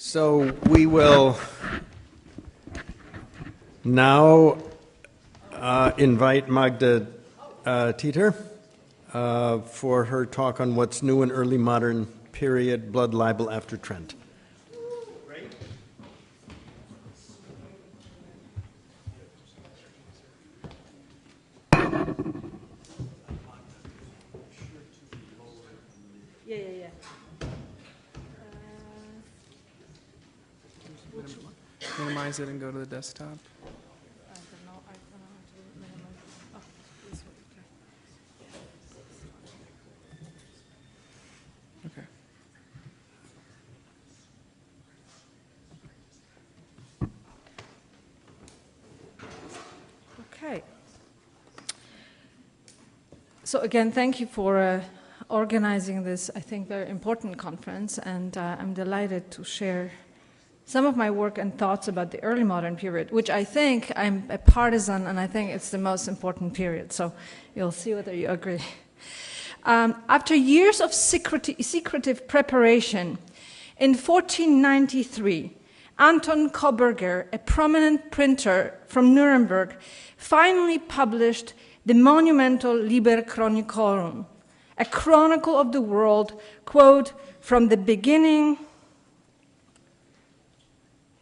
So we will now invite Magda Teter for her talk on what's new in early modern period blood libel after Trent. Minimize it and go to the desktop. I don't know how to minimize. Oh, this way, okay. Okay. So again, thank you for organizing this, I think, very important conference, and I'm delighted to share some of my work and thoughts about the early modern period, which I think I'm a partisan, and I think it's the most important period. So you'll see whether you agree. After years of secretive preparation, in 1493, Anton Koberger, a prominent printer from Nuremberg, finally published the monumental Liber Chronicorum, a chronicle of the world, quote, from the beginning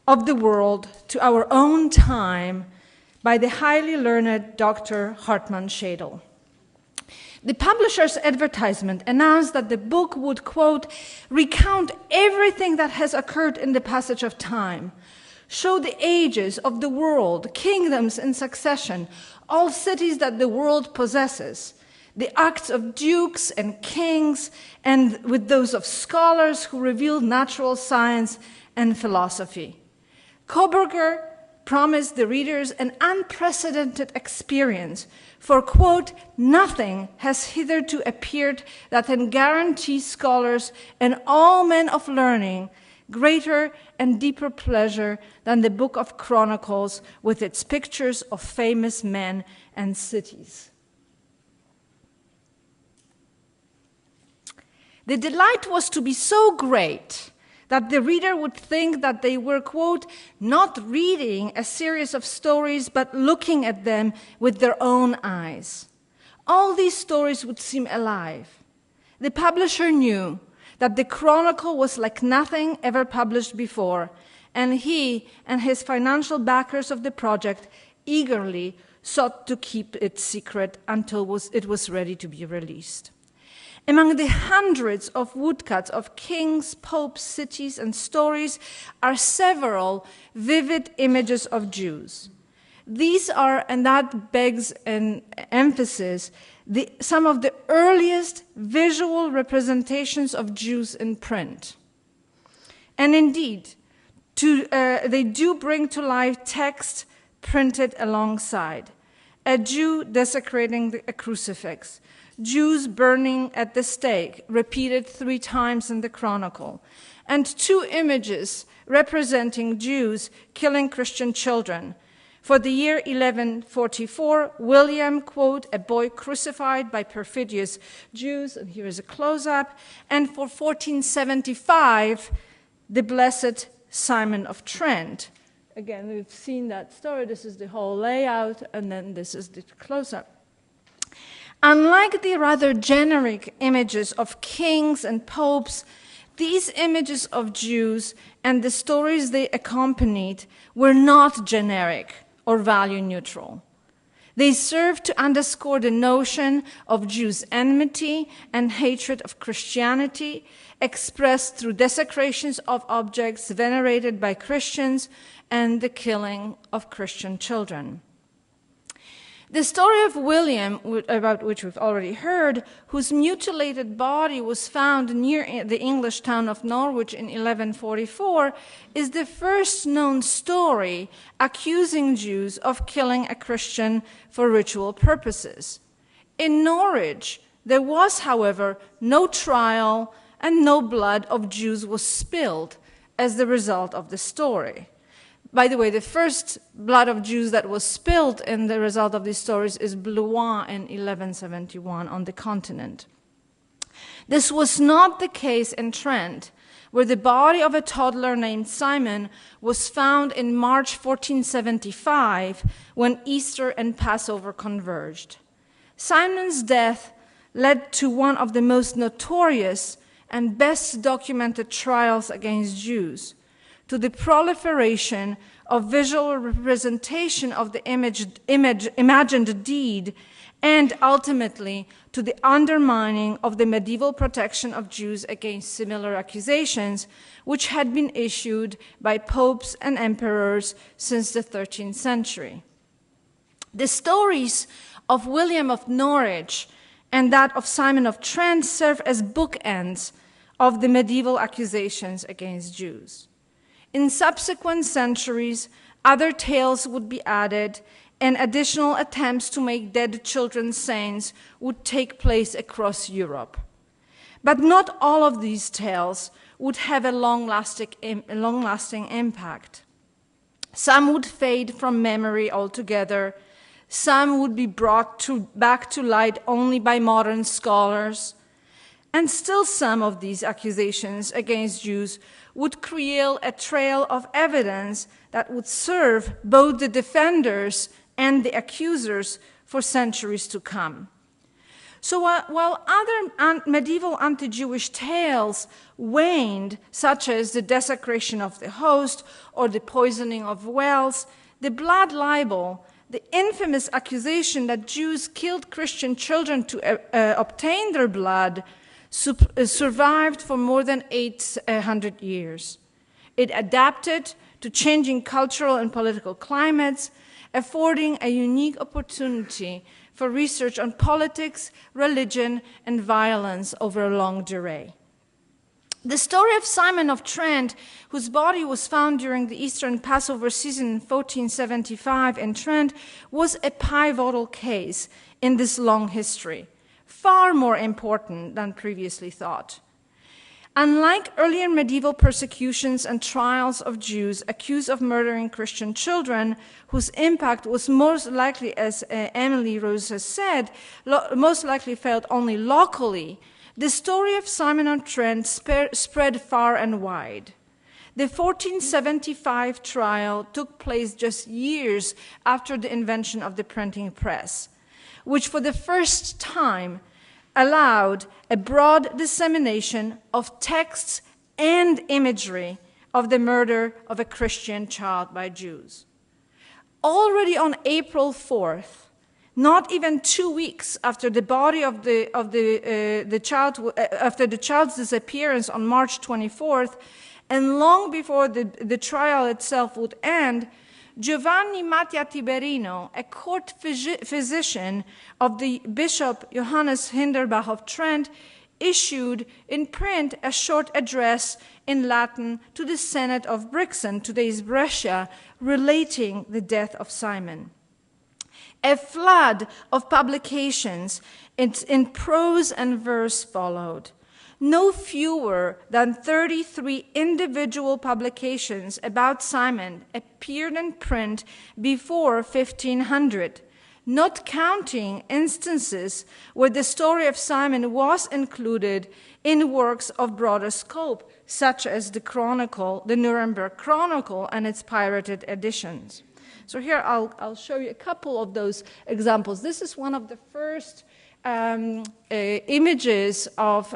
of the world to our own time, by the highly learned Dr. Hartmann Schädel. The publisher's advertisement announced that the book would, quote, recount everything that has occurred in the passage of time, show the ages of the world, kingdoms in succession, all cities that the world possesses, the acts of dukes and kings, and with those of scholars who reveal natural science and philosophy. Koberger promised the readers an unprecedented experience, for, quote, nothing has hitherto appeared that can guarantee scholars and all men of learning greater and deeper pleasure than the Book of Chronicles with its pictures of famous men and cities. The delight was to be so great that the reader would think that they were, quote, not reading a series of stories, but looking at them with their own eyes. All these stories would seem alive. The publisher knew that the chronicle was like nothing ever published before, and he and his financial backers of the project eagerly sought to keep it secret until it was ready to be released. Among the hundreds of woodcuts of kings, popes, cities, and stories are several vivid images of Jews. These are, and that begs an emphasis, some of the earliest visual representations of Jews in print. And indeed, they do bring to life text printed alongside. A Jew desecrating a crucifix, Jews burning at the stake, repeated 3 times in the Chronicle, and 2 images representing Jews killing Christian children. For the year 1144, William, quote, a boy crucified by perfidious Jews, and here is a close-up, and for 1475, the blessed Simon of Trent. Again, we've seen that story. This is the whole layout, and then this is the close-up. Unlike the rather generic images of kings and popes, these images of Jews and the stories they accompanied were not generic or value neutral. They served to underscore the notion of Jews' enmity and hatred of Christianity, expressed through desecrations of objects venerated by Christians and the killing of Christian children. The story of William, about which we've already heard, whose mutilated body was found near the English town of Norwich in 1144, is the first known story accusing Jews of killing a Christian for ritual purposes. In Norwich, there was, however, no trial and no blood of Jews was spilled as the result of the story. By the way, the first blood of Jews that was spilled in the result of these stories is Blois in 1171 on the continent. This was not the case in Trent, where the body of a toddler named Simon was found in March 1475 when Easter and Passover converged. Simon's death led to one of the most notorious and best documented trials against Jews, to the proliferation of visual representation of the imagined deed, and ultimately to the undermining of the medieval protection of Jews against similar accusations, which had been issued by popes and emperors since the 13th century. The stories of William of Norwich and that of Simon of Trent serve as bookends of the medieval accusations against Jews. In subsequent centuries, other tales would be added, and additional attempts to make dead children saints would take place across Europe. But not all of these tales would have a long-lasting impact. Some would fade from memory altogether. Some would be brought back to light only by modern scholars. And still some of these accusations against Jews would create a trail of evidence that would serve both the defenders and the accusers for centuries to come. So while other medieval anti-Jewish tales waned, such as the desecration of the host or the poisoning of wells, the blood libel, the infamous accusation that Jews killed Christian children to obtain their blood, survived for more than 800 years. It adapted to changing cultural and political climates, affording a unique opportunity for research on politics, religion, and violence over a long durée. The story of Simon of Trent, whose body was found during the Easter and Passover season in 1475 in Trent, was a pivotal case in this long history, far more important than previously thought. Unlike earlier medieval persecutions and trials of Jews accused of murdering Christian children, whose impact was most likely, as Emily Rose has said, most likely felt only locally, the story of Simon of Trent spread far and wide. The 1475 trial took place just years after the invention of the printing press, which for the first time allowed a broad dissemination of texts and imagery of the murder of a Christian child by Jews. Already on April 4th, not even 2 weeks after the body of after the child's disappearance on March 24th, and long before the trial itself would end, Giovanni Mattia Tiberino, a court physician of the Bishop Johannes Hinderbach of Trent, issued in print a short address in Latin to the Senate of Brixen, today's Brescia, relating the death of Simon. A flood of publications in prose and verse followed. No fewer than 33 individual publications about Simon appeared in print before 1500, not counting instances where the story of Simon was included in works of broader scope, such as the Nuremberg Chronicle and its pirated editions. So here I'll show you a couple of those examples. This is one of the first images of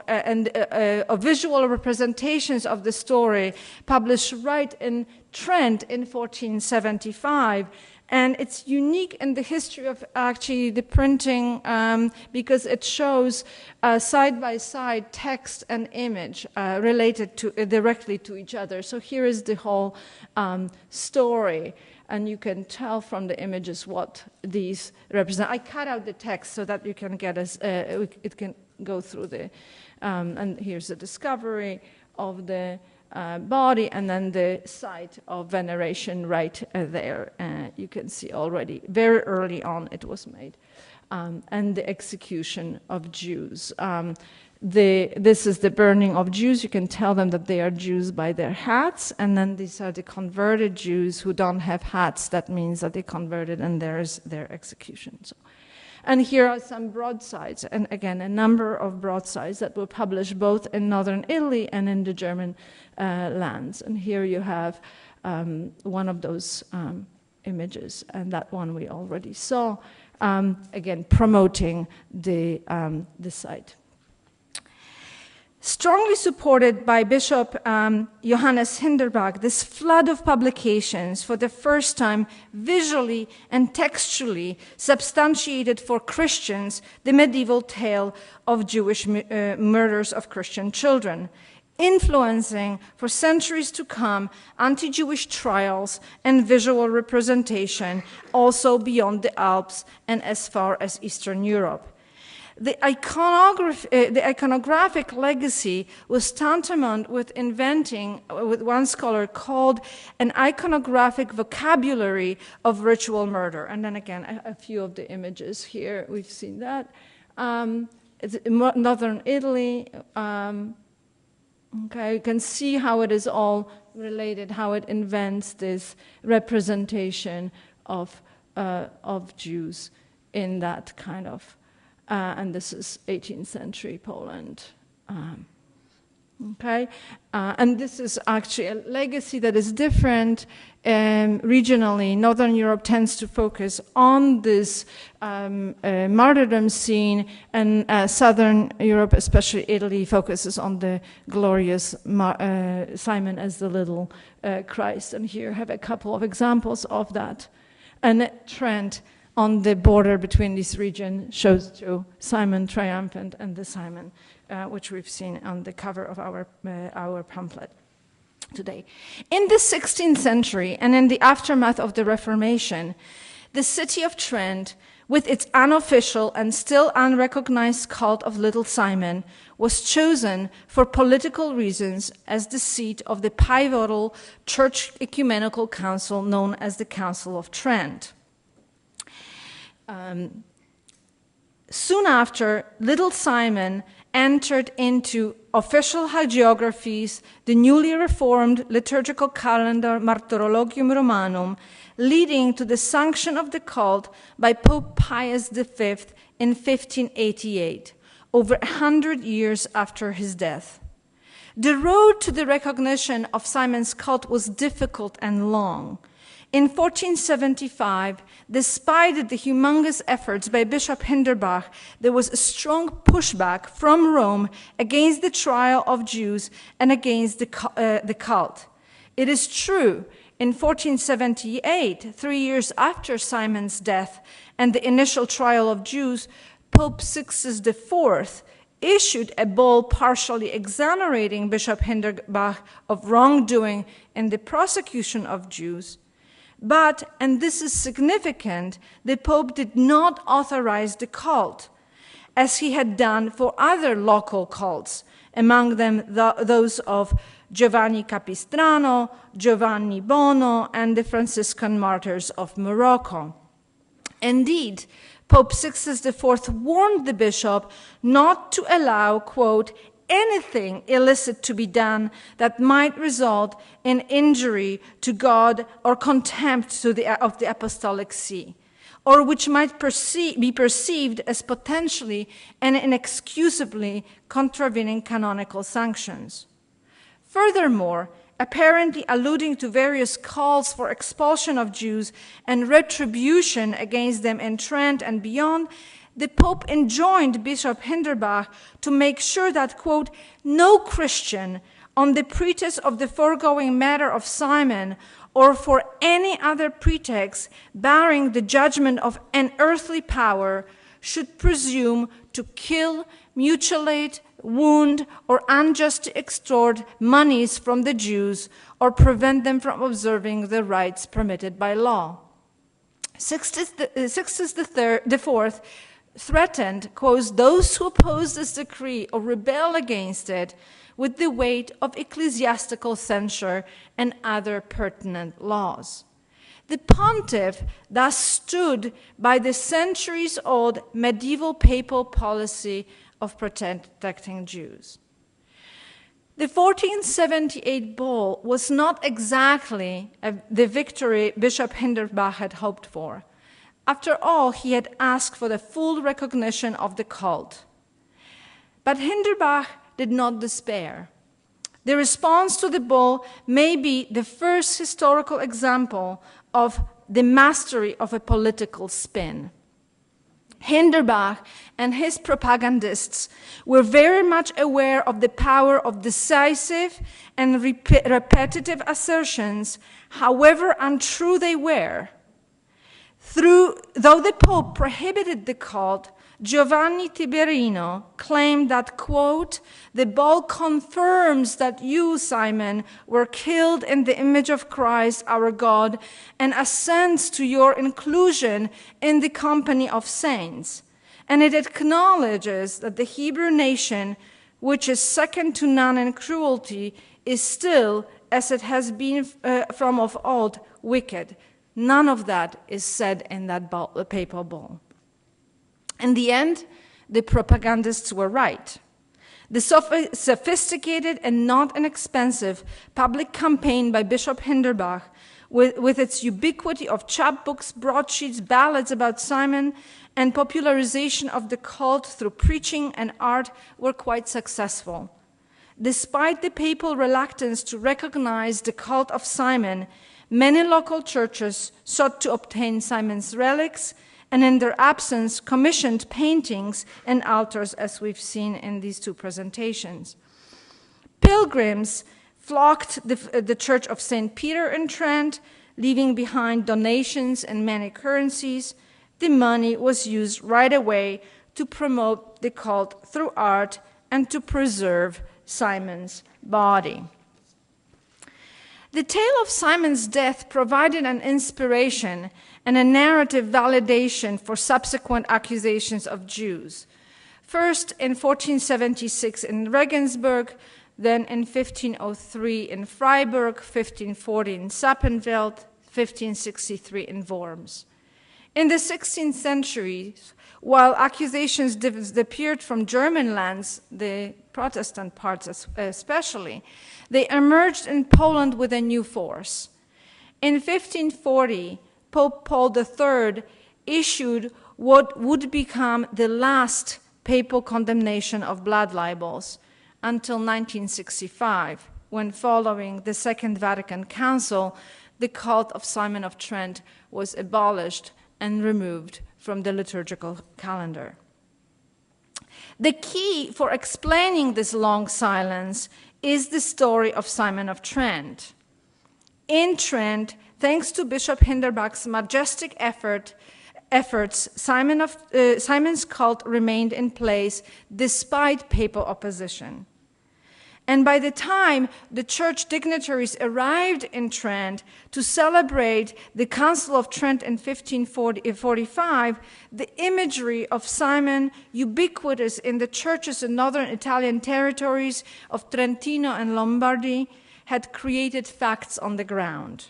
visual representations of the story published right in Trent in 1475. And it's unique in the history of actually the printing because it shows side-by-side text and image related directly to each other. So here is the whole story. And you can tell from the images what these represent. I cut out the text so that you can get it can go through the, and here's the discovery of the body, and then the site of veneration right there. You can see already very early on it was made, and the execution of Jews. This is the burning of Jews. You can tell them that they are Jews by their hats, and then these are the converted Jews who don't have hats. That means that they converted, and there's their execution. So, And here are some broadsides, and again, a number of broadsides that were published both in northern Italy and in the German lands. And here you have one of those images, and that one we already saw, again, promoting the site. Strongly supported by Bishop Johannes Hinderbach, this flood of publications for the first time visually and textually substantiated for Christians the medieval tale of Jewish murders of Christian children, influencing for centuries to come anti-Jewish trials and visual representation also beyond the Alps and as far as Eastern Europe. The iconographic legacy was tantamount with inventing, what one scholar called, an iconographic vocabulary of ritual murder. And then again, a few of the images here, we've seen that. It's northern Italy. Okay, you can see how it is all related, how it invents this representation of Jews in that kind of. And this is 18th century Poland. And this is actually a legacy that is different regionally. Northern Europe tends to focus on this martyrdom scene, and Southern Europe, especially Italy, focuses on the glorious Simon as the little Christ. And here I have a couple of examples of that. And Trent, on the border between these regions, shows to Simon triumphant and the Simon, which we've seen on the cover of our pamphlet today. In the 16th century and in the aftermath of the Reformation, the city of Trent, with its unofficial and still unrecognized cult of Little Simon, was chosen for political reasons as the seat of the pivotal church ecumenical council known as the Council of Trent. Soon after, Little Simon entered into official hagiographies, the newly reformed liturgical calendar Martyrologium Romanum, leading to the sanction of the cult by Pope Pius V in 1588, over 100 years after his death. The road to the recognition of Simon's cult was difficult and long. In 1475, despite the humongous efforts by Bishop Hinderbach, there was a strong pushback from Rome against the trial of Jews and against the cult. It is true, in 1478, 3 years after Simon's death and the initial trial of Jews, Pope Sixtus IV issued a bull partially exonerating Bishop Hinderbach of wrongdoing in the prosecution of Jews. But, and this is significant, the Pope did not authorize the cult, as he had done for other local cults, among them those of Giovanni Capistrano, Giovanni Bono, and the Franciscan martyrs of Morocco. Indeed, Pope Sixtus IV warned the bishop not to allow, quote, anything illicit to be done that might result in injury to God or contempt of the apostolic see, or which might be perceived as potentially and inexcusably contravening canonical sanctions. Furthermore, apparently alluding to various calls for expulsion of Jews and retribution against them in Trent and beyond, the Pope enjoined Bishop Hinderbach to make sure that, quote, no Christian, on the pretext of the foregoing matter of Simon, or for any other pretext barring the judgment of an earthly power, should presume to kill, mutilate, wound, or unjustly extort monies from the Jews, or prevent them from observing the rites permitted by law. Sixtus IV threatened, quotes, those who oppose this decree or rebel against it with the weight of ecclesiastical censure and other pertinent laws. The pontiff thus stood by the centuries-old medieval papal policy of protecting Jews. The 1478 bull was not exactly the victory Bishop Hinderbach had hoped for. After all, he had asked for the full recognition of the cult. But Hinderbach did not despair. The response to the bull may be the first historical example of the mastery of a political spin. Hinderbach and his propagandists were very much aware of the power of decisive and repetitive assertions, however untrue they were. Though the Pope prohibited the cult, Giovanni Tiberino claimed that, quote, "The bull confirms that you, Simon, were killed in the image of Christ our God and assents to your inclusion in the company of saints. And it acknowledges that the Hebrew nation, which is second to none in cruelty, is still, as it has been from of old, wicked." None of that is said in that papal bull. In the end, the propagandists were right. The sophisticated and not inexpensive public campaign by Bishop Hinderbach, with its ubiquity of chapbooks, broadsheets, ballads about Simon, and popularization of the cult through preaching and art, were quite successful. Despite the papal reluctance to recognize the cult of Simon, many local churches sought to obtain Simon's relics, and in their absence, commissioned paintings and altars, as we've seen in these two presentations. Pilgrims flocked the Church of St. Peter in Trent, leaving behind donations and many currencies. The money was used right away to promote the cult through art and to preserve Simon's body. The tale of Simon's death provided an inspiration and a narrative validation for subsequent accusations of Jews. First in 1476 in Regensburg, then in 1503 in Freiburg, 1540 in Sappenveld, 1563 in Worms. In the 16th century, while accusations disappeared from German lands, the Protestant parts especially, they emerged in Poland with a new force. In 1540, Pope Paul III issued what would become the last papal condemnation of blood libels until 1965, when following the Second Vatican Council, the cult of Simon of Trent was abolished and removed from the liturgical calendar. The key for explaining this long silence is the story of Simon of Trent. In Trent, thanks to Bishop Hinderbach's majestic efforts, Simon's cult remained in place despite papal opposition. And by the time the church dignitaries arrived in Trent to celebrate the Council of Trent in 1545, the imagery of Simon, ubiquitous in the churches in northern Italian territories of Trentino and Lombardy, had created facts on the ground.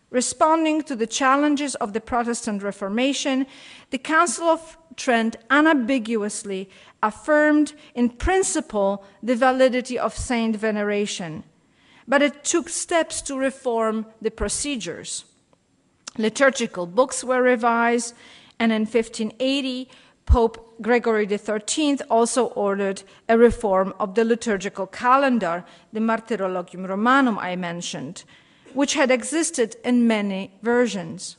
Responding to the challenges of the Protestant Reformation, the Council of Trent unambiguously affirmed in principle the validity of saint veneration, but it took steps to reform the procedures. Liturgical books were revised, and in 1580, Pope Gregory XIII also ordered a reform of the liturgical calendar, the Martyrologium Romanum I mentioned, which had existed in many versions.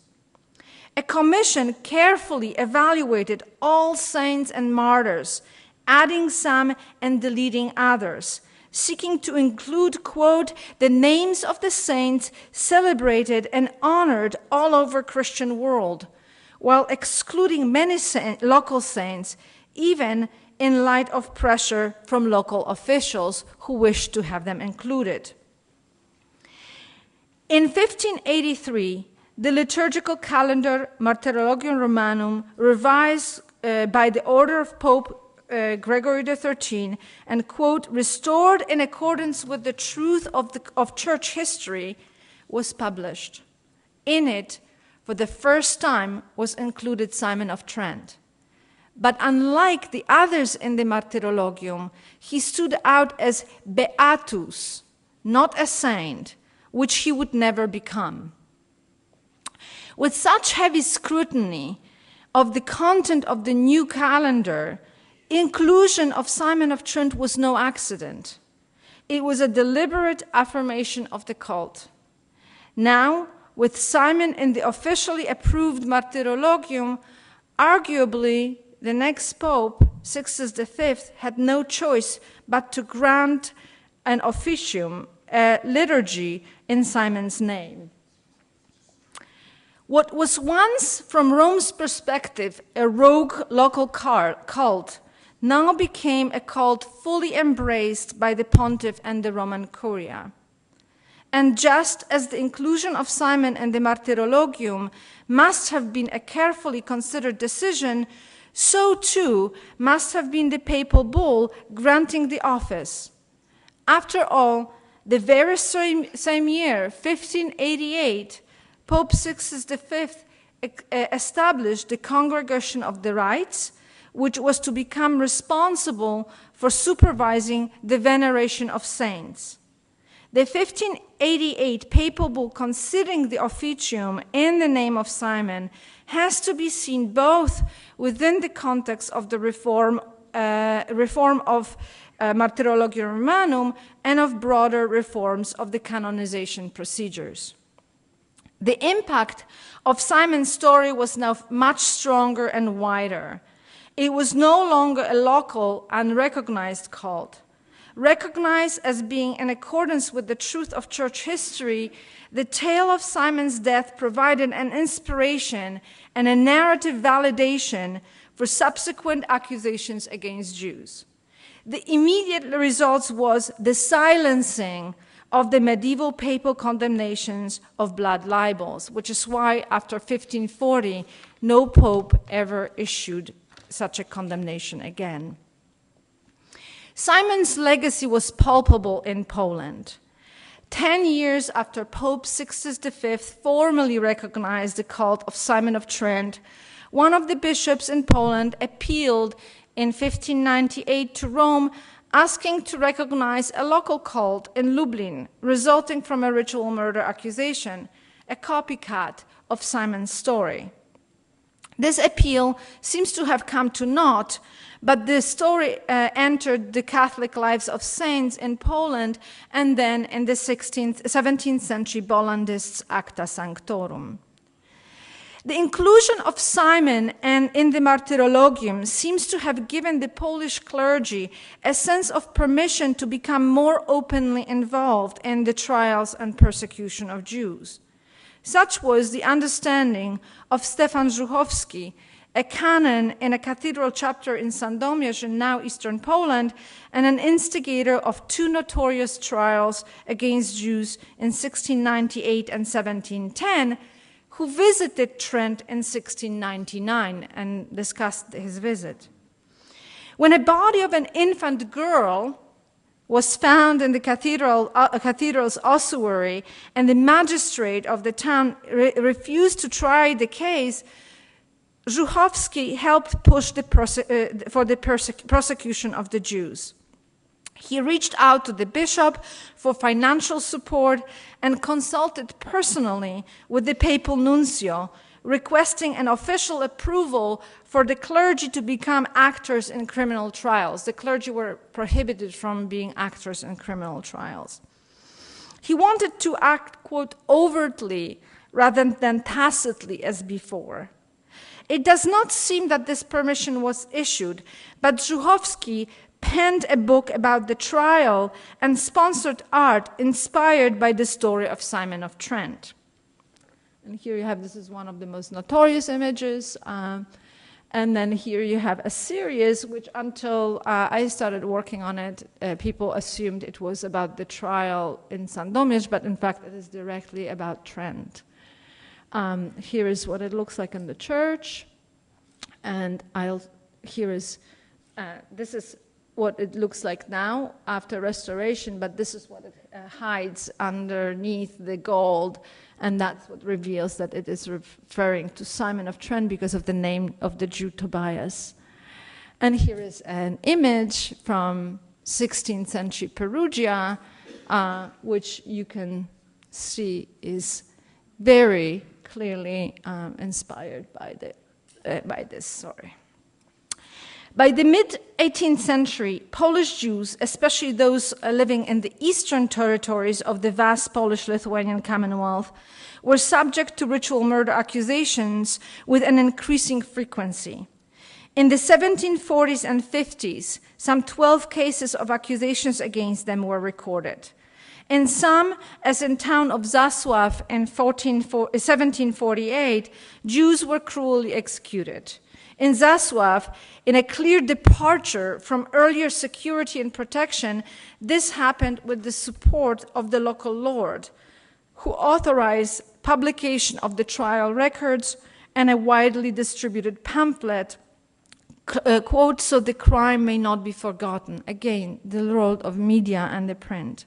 A commission carefully evaluated all saints and martyrs, adding some and deleting others, seeking to include, quote, "the names of the saints celebrated and honored all over Christian world," while excluding many local saints, even in light of pressure from local officials who wished to have them included. In 1583, the liturgical calendar Martyrologium Romanum, revised by the order of Pope Gregory XIII, and, quote, "restored in accordance with the truth of church history," was published. In it, for the first time, was included Simon of Trent. But unlike the others in the Martyrologium, he stood out as beatus, not a saint, which he would never become. With such heavy scrutiny, of the content of the new calendar, inclusion of Simon of Trent was no accident. It was a deliberate affirmation of the cult. Now, with Simon in the officially approved Martyrologium, arguably the next pope, Sixtus V, had no choice but to grant an officium, a liturgy in Simon's name. What was once, from Rome's perspective, a rogue local cult, now became a cult fully embraced by the pontiff and the Roman Curia. And just as the inclusion of Simon in the Martyrologium must have been a carefully considered decision, so too must have been the papal bull granting the office. After all, the very same year, 1588, Pope Sixtus V established the Congregation of the Rites, which was to become responsible for supervising the veneration of saints. The 1588 papal bull considering the officium in the name of Simon has to be seen both within the context of the reform of Martyrologium Romanum and of broader reforms of the canonization procedures. The impact of Simon's story was now much stronger and wider. It was no longer a local, unrecognized cult. Recognized as being in accordance with the truth of church history, the tale of Simon's death provided an inspiration and a narrative validation for subsequent accusations against Jews. The immediate result was the silencing of the medieval papal condemnations of blood libels, which is why after 1540, no pope ever issued such a condemnation again. Simon's legacy was palpable in Poland. 10 years after Pope Sixtus V formally recognized the cult of Simon of Trent, one of the bishops in Poland appealed in 1598 to Rome asking to recognize a local cult in Lublin resulting from a ritual murder accusation, a copycat of Simon's story. This appeal seems to have come to naught, but the story entered the Catholic lives of saints in Poland and then in the 17th century Bollandists' Acta Sanctorum. The inclusion of Simon and in the Martyrologium seems to have given the Polish clergy a sense of permission to become more openly involved in the trials and persecution of Jews. Such was the understanding of Stefan Żuchowski, a canon in a cathedral chapter in Sandomierz in now eastern Poland, and an instigator of two notorious trials against Jews in 1698 and 1710, who visited Trent in 1699 and discussed his visit. When a body of an infant girl was found in the cathedral's ossuary and the magistrate of the town refused to try the case, Żuchowski helped push for the prosecution of the Jews. He reached out to the bishop for financial support and consulted personally with the papal nuncio, requesting an official approval for the clergy to become actors in criminal trials. The clergy were prohibited from being actors in criminal trials. He wanted to act, quote, overtly rather than tacitly as before. It does not seem that this permission was issued, but Żuchowski penned a book about the trial and sponsored art inspired by the story of Simon of Trent. And here you have, this is one of the most notorious images. And then here you have a series which until I started working on it, people assumed it was about the trial in Sandomierz, but in fact it is directly about Trent. Here is what it looks like in the church. And this is what it looks like now after restoration, but this is what it hides underneath the gold, and that's what reveals that it is referring to Simon of Trent because of the name of the Jew Tobias. And here is an image from 16th century Perugia, which you can see is very clearly inspired by the by this, sorry. By the mid-18th century, Polish Jews, especially those living in the eastern territories of the vast Polish-Lithuanian Commonwealth, were subject to ritual murder accusations with an increasing frequency. In the 1740s and 50s, some 12 cases of accusations against them were recorded. In some, as in town of Zasław in 1748, Jews were cruelly executed. In Zasław, in a clear departure from earlier security and protection, this happened with the support of the local lord, who authorized publication of the trial records and a widely distributed pamphlet, quote, so the crime may not be forgotten. Again, the role of media and the print.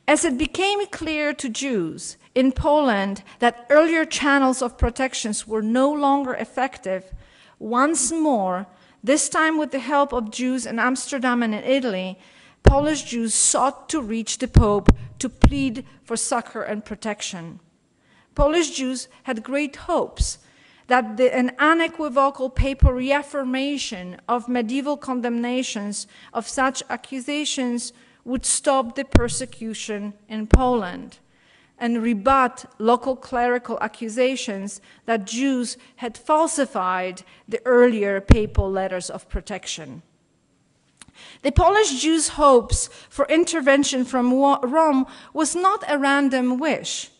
As it became clear to Jews in Poland that earlier channels of protections were no longer effective, once more, this time with the help of Jews in Amsterdam and in Italy, Polish Jews sought to reach the Pope to plead for succor and protection. Polish Jews had great hopes that an unequivocal papal reaffirmation of medieval condemnations of such accusations would stop the persecution in Poland and rebut local clerical accusations that Jews had falsified the earlier papal letters of protection. The Polish Jews' hopes for intervention from Rome was not a random wish.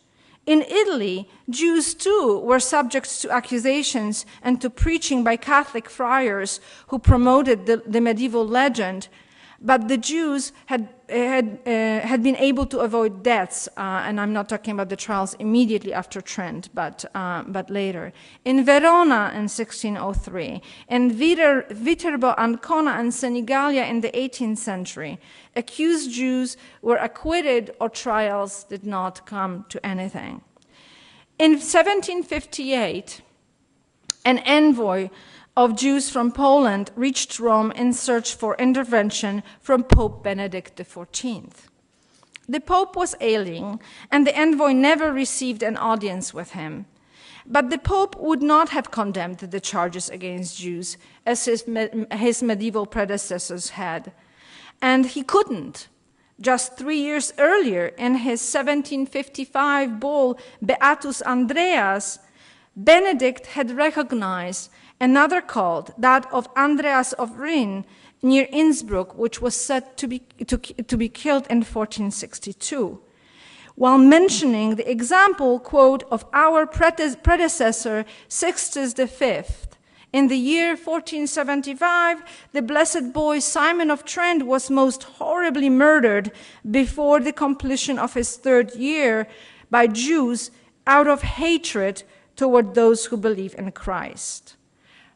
In Italy, Jews too were subject to accusations and to preaching by Catholic friars who promoted the medieval legend, but the Jews had been able to avoid deaths, and I'm not talking about the trials immediately after Trent, but later. In Verona in 1603, in Viterbo, Ancona, and Senigallia in the 18th century, accused Jews were acquitted or trials did not come to anything. In 1758, an envoy of Jews from Poland reached Rome in search for intervention from Pope Benedict XIV. The Pope was ailing, and the envoy never received an audience with him. But the Pope would not have condemned the charges against Jews, as his medieval predecessors had. And he couldn't. Just 3 years earlier, in his 1755 bull Beatus Andreas, Benedict had recognized another cult, that of Andreas of Rhyn, near Innsbruck, which was said to be killed in 1462. While mentioning the example, quote, of our predecessor Sixtus V, in the year 1475, the blessed boy Simon of Trent was most horribly murdered before the completion of his 3rd year by Jews out of hatred toward those who believe in Christ.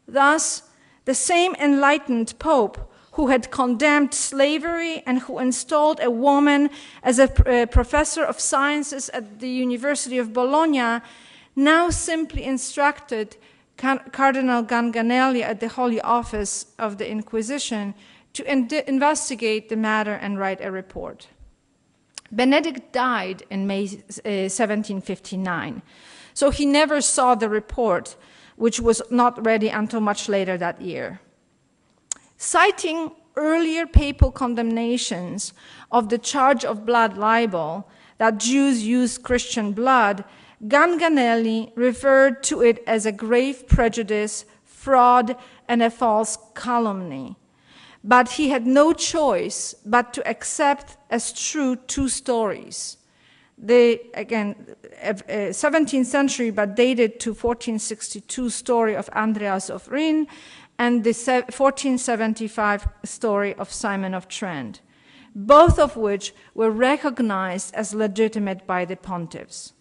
Thus, the same enlightened Pope who had condemned slavery and who installed a woman as a professor of sciences at the University of Bologna now simply instructed Cardinal Ganganelli at the Holy Office of the Inquisition to investigate the matter and write a report. Benedict died in May 1759, so he never saw the report, which was not ready until much later that year. Citing earlier papal condemnations of the charge of blood libel, that Jews used Christian blood, Ganganelli referred to it as a grave prejudice, fraud, and a false calumny. But he had no choice but to accept as true 2 stories. The, again, 17th century, but dated to 1462 story of Andreas of Rhyn and the 1475 story of Simon of Trent, both of which were recognized as legitimate by the pontiffs.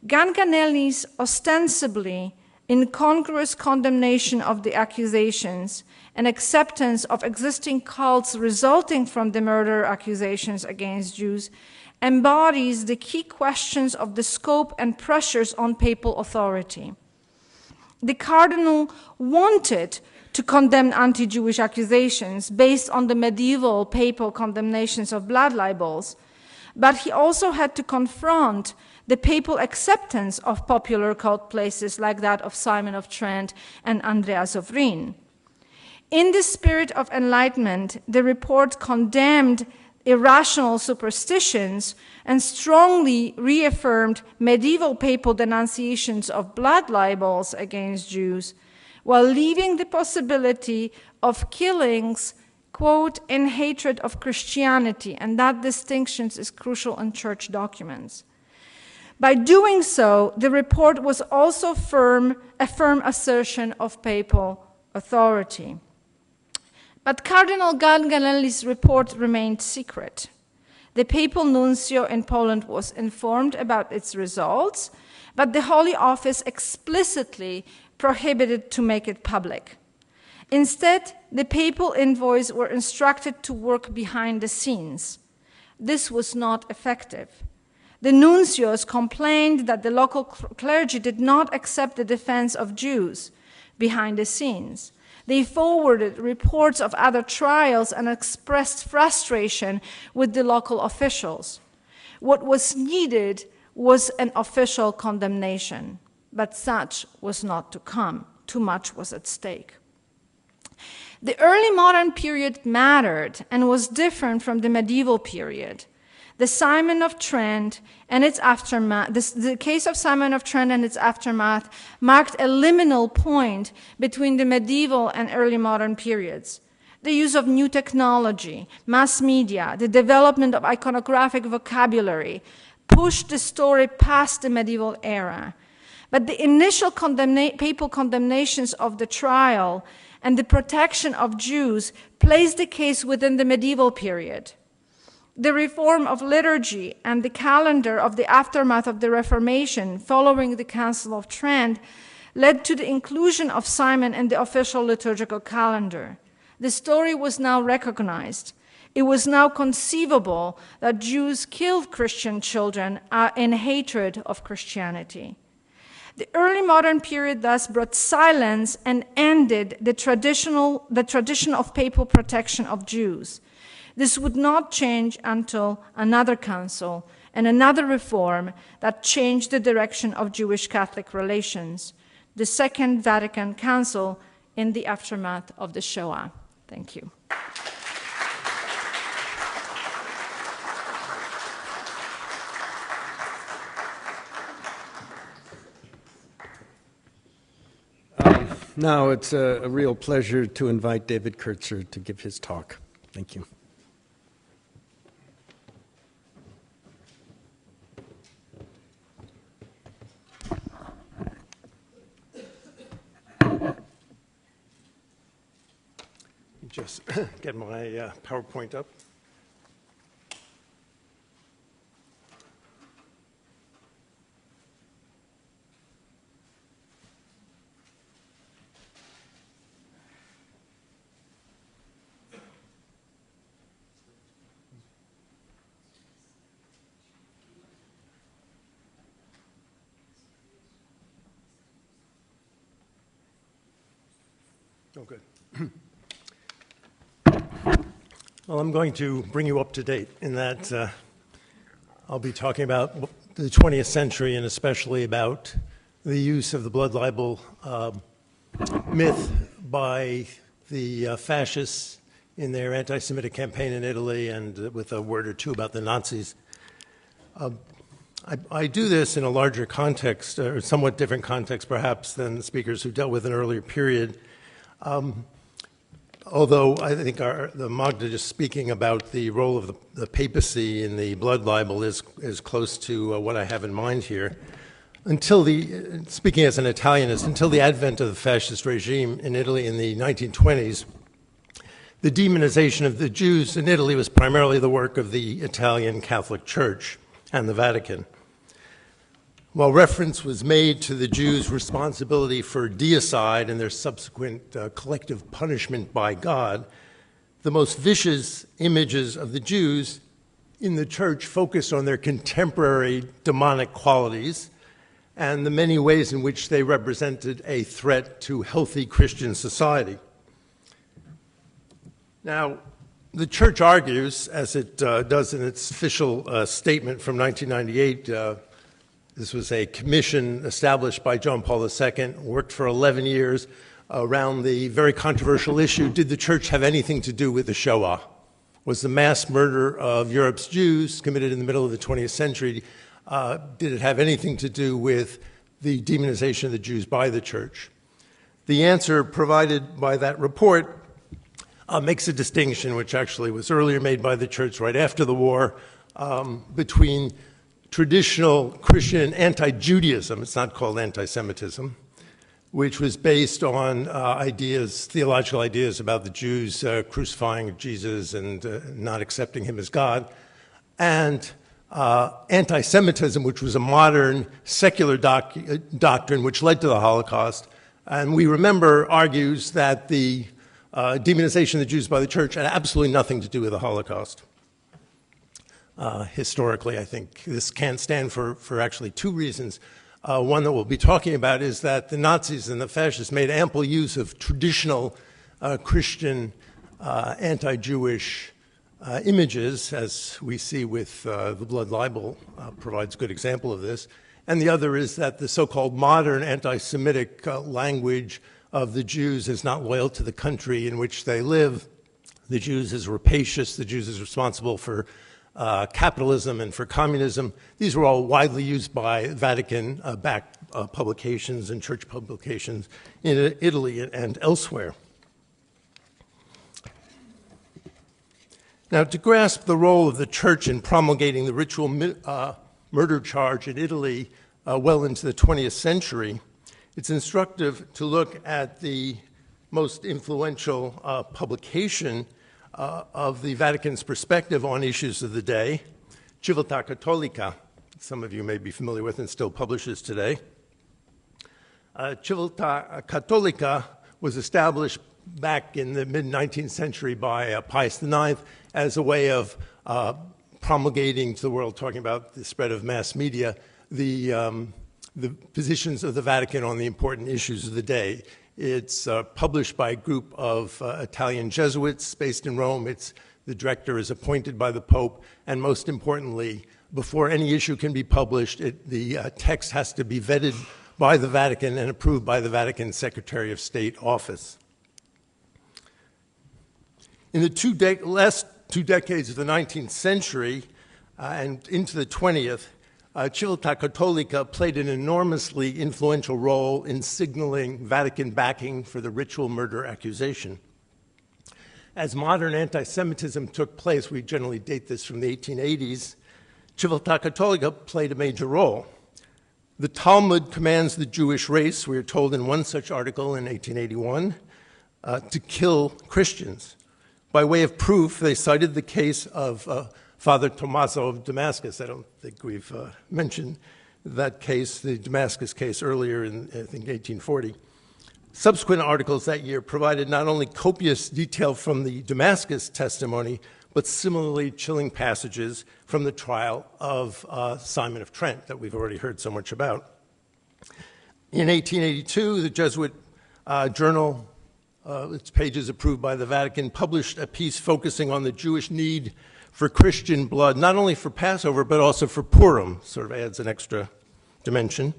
Ganganelli's ostensibly incongruous condemnation of the accusations and acceptance of existing cults resulting from the murder accusations against Jews embodies the key questions of the scope and pressures on papal authority. The cardinal wanted to condemn anti-Jewish accusations based on the medieval papal condemnations of blood libels, but he also had to confront the papal acceptance of popular cult places like that of Simon of Trent and Andreas of Rhyn. In the spirit of enlightenment, the report condemned irrational superstitions and strongly reaffirmed medieval papal denunciations of blood libels against Jews, while leaving the possibility of killings, quote, in hatred of Christianity, and that distinction is crucial in church documents. By doing so, the report was also a firm assertion of papal authority. But Cardinal Ganganelli's report remained secret. The papal nuncio in Poland was informed about its results, but the Holy Office explicitly prohibited to make it public. Instead, the papal envoys were instructed to work behind the scenes. This was not effective. The nuncios complained that the local clergy did not accept the defense of Jews behind the scenes. They forwarded reports of other trials and expressed frustration with the local officials. What was needed was an official condemnation, but such was not to come. Too much was at stake. The early modern period mattered and was different from the medieval period. The Simon of Trent and its aftermath, the case of Simon of Trent and its aftermath marked a liminal point between the medieval and early modern periods. The use of new technology, mass media, the development of iconographic vocabulary pushed the story past the medieval era. But the initial papal condemnations of the trial and the protection of Jews placed the case within the medieval period. The reform of liturgy and the calendar of the aftermath of the Reformation following the Council of Trent led to the inclusion of Simon in the official liturgical calendar. The story was now recognized. It was now conceivable that Jews killed Christian children in hatred of Christianity. The early modern period thus brought silence and ended the tradition of papal protection of Jews. This would not change until another council and another reform that changed the direction of Jewish-Catholic relations, the Second Vatican Council in the aftermath of the Shoah. Thank you. Now it's a real pleasure to invite David Kertzer to give his talk. Thank you. Just get my PowerPoint up. Oh, good. Well, I'm going to bring you up to date in that I'll be talking about the 20th century and especially about the use of the blood libel myth by the fascists in their anti-Semitic campaign in Italy, and with a word or two about the Nazis. I do this in a larger context, or somewhat different context perhaps than the speakers who dealt with an earlier period. Although I think the Magda just speaking about the role of the papacy in the blood libel is close to what I have in mind here. Speaking as an Italianist, until the advent of the fascist regime in Italy in the 1920s, the demonization of the Jews in Italy was primarily the work of the Italian Catholic Church and the Vatican. While reference was made to the Jews' responsibility for deicide and their subsequent collective punishment by God, the most vicious images of the Jews in the church focused on their contemporary demonic qualities and the many ways in which they represented a threat to healthy Christian society. Now, the church argues, as it does in its official statement from 1998, This was a commission established by John Paul II, worked for 11 years around the very controversial issue, did the church have anything to do with the Shoah? Was the mass murder of Europe's Jews committed in the middle of the 20th century, did it have anything to do with the demonization of the Jews by the church? The answer provided by that report makes a distinction, which actually was earlier made by the church right after the war, between traditional Christian anti-Judaism, it's not called anti-Semitism, which was based on theological ideas about the Jews crucifying Jesus and not accepting him as God, and anti-Semitism, which was a modern secular doctrine which led to the Holocaust, and we remember argues that the demonization of the Jews by the church had absolutely nothing to do with the Holocaust. Historically, I think this can't stand for actually two reasons. One that we'll be talking about is that the Nazis and the fascists made ample use of traditional Christian anti-Jewish images, as we see with the blood libel provides a good example of this. And the other is that the so-called modern anti-Semitic language of the Jews is not loyal to the country in which they live. The Jews is rapacious. The Jews is responsible for capitalism and for communism. These were all widely used by Vatican-backed publications and church publications in Italy and elsewhere. Now, to grasp the role of the church in promulgating the ritual murder charge in Italy well into the 20th century, it's instructive to look at the most influential publication of the Vatican's perspective on issues of the day, Civiltà Cattolica, some of you may be familiar with and still publishes today. Civiltà Cattolica was established back in the mid-19th century by Pius IX as a way of promulgating to the world, talking about the spread of mass media, the positions of the Vatican on the important issues of the day. It's published by a group of Italian Jesuits based in Rome. The director is appointed by the Pope, and most importantly, before any issue can be published, the text has to be vetted by the Vatican and approved by the Vatican Secretary of State office. In the last two decades of the 19th century and into the 20th, Civiltà Cattolica played an enormously influential role in signaling Vatican backing for the ritual murder accusation. As modern anti-Semitism took place, we generally date this from the 1880s, Civiltà Cattolica played a major role. The Talmud commands the Jewish race, we are told in one such article in 1881, to kill Christians. By way of proof, they cited the case of Father Tommaso of Damascus. I don't think we've mentioned that case, the Damascus case, earlier in, I think, 1840. Subsequent articles that year provided not only copious detail from the Damascus testimony, but similarly chilling passages from the trial of Simon of Trent that we've already heard so much about. In 1882, the Jesuit journal, its pages approved by the Vatican, published a piece focusing on the Jewish need for Christian blood, not only for Passover, but also for Purim, sort of adds an extra dimension.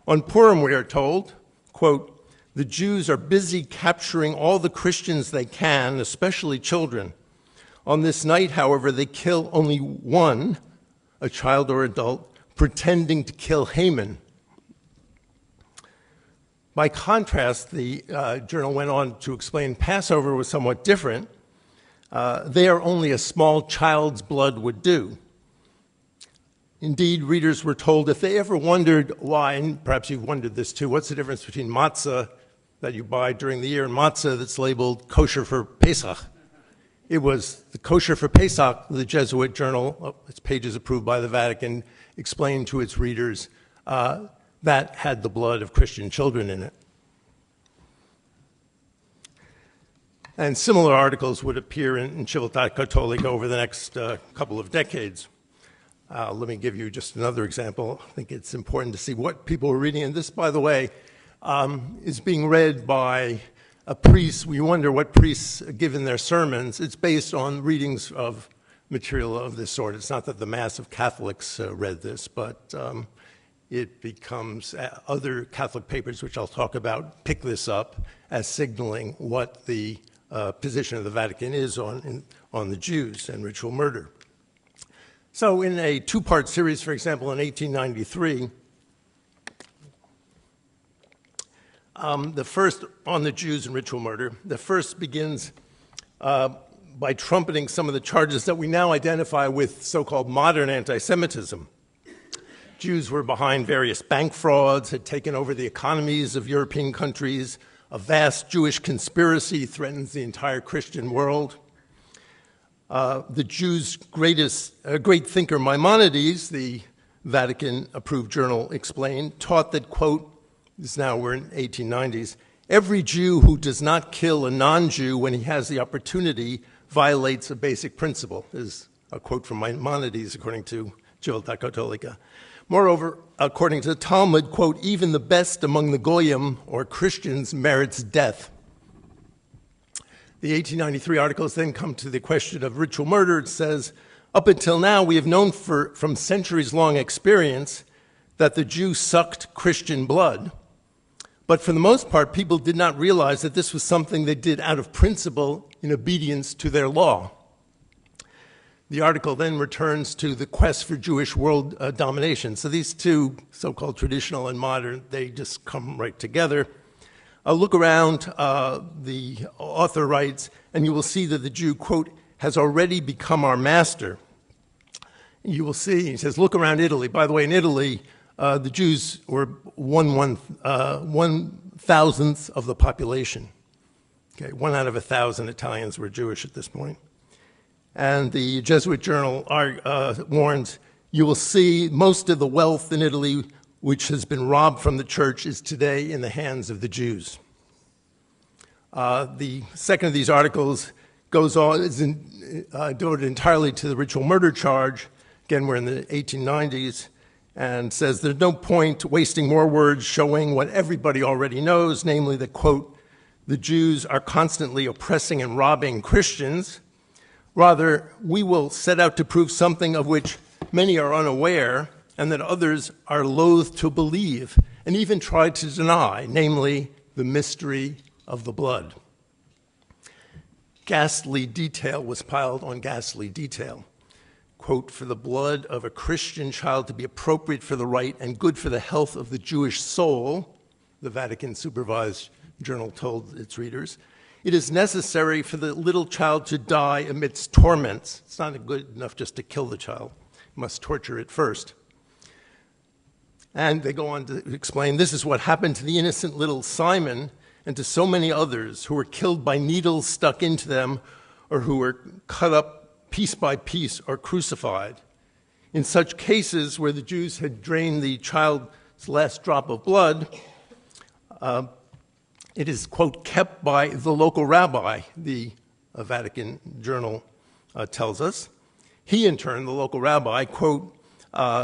On Purim, we are told, quote, "The Jews are busy capturing all the Christians they can, especially children. On this night, however, they kill only one, a child or adult, pretending to kill Haman." By contrast, the journal went on to explain Passover was somewhat different. There only a small child's blood would do. Indeed, readers were told if they ever wondered why, and perhaps you've wondered this too, what's the difference between matzah that you buy during the year and matzah that's labeled kosher for Pesach? It was the kosher for Pesach, the Jesuit journal, its pages approved by the Vatican, explained to its readers that had the blood of Christian children in it. And similar articles would appear in Civiltà Cattolica over the next couple of decades. Let me give you just another example. I think it's important to see what people are reading. And this, by the way, is being read by a priest. We wonder what priests give in their sermons. It's based on readings of material of this sort. It's not that the mass of Catholics read this, but it becomes other Catholic papers, which I'll talk about, pick this up as signaling what the position of the Vatican is on the Jews and ritual murder. So in a two-part series, for example, in 1893, the first on the Jews and ritual murder, the first begins by trumpeting some of the charges that we now identify with so-called modern anti-Semitism. Jews were behind various bank frauds, had taken over the economies of European countries. A vast Jewish conspiracy threatens the entire Christian world. The Jews' great thinker Maimonides, the Vatican-approved journal explained, taught that, quote, we're in 1890s, every Jew who does not kill a non-Jew when he has the opportunity violates a basic principle. This is a quote from Maimonides, according to Civiltà Cattolica. Moreover, according to the Talmud, quote, even the best among the Goyim, or Christians, merits death. The 1893 articles then come to the question of ritual murder. It says, up until now, we have known from centuries-long experience that the Jew sucked Christian blood. But for the most part, people did not realize that this was something they did out of principle in obedience to their law. The article then returns to the quest for Jewish world domination. So these two, so-called traditional and modern, they just come right together. A look around, the author writes, and you will see that the Jew, quote, has already become our master. You will see, he says, look around Italy. By the way, in Italy, the Jews were 1/1000th of the population. Okay, 1 out of 1,000 Italians were Jewish at this point. And the Jesuit journal warns, you will see most of the wealth in Italy which has been robbed from the church is today in the hands of the Jews. The second of these articles goes on, is devoted entirely to the ritual murder charge. Again, we're in the 1890s, and says there's no point wasting more words showing what everybody already knows, namely that, quote, the Jews are constantly oppressing and robbing Christians. Rather, we will set out to prove something of which many are unaware and that others are loath to believe and even try to deny, namely the mystery of the blood. Ghastly detail was piled on ghastly detail. Quote, for the blood of a Christian child to be appropriate for the right and good for the health of the Jewish soul, the Vatican-supervised journal told its readers, it is necessary for the little child to die amidst torments. It's not good enough just to kill the child. You must torture it first. And they go on to explain, this is what happened to the innocent little Simon and to so many others who were killed by needles stuck into them or who were cut up piece by piece or crucified. In such cases where the Jews had drained the child's last drop of blood, it is, quote, kept by the local rabbi, the Vatican journal tells us. He, in turn, the local rabbi, quote,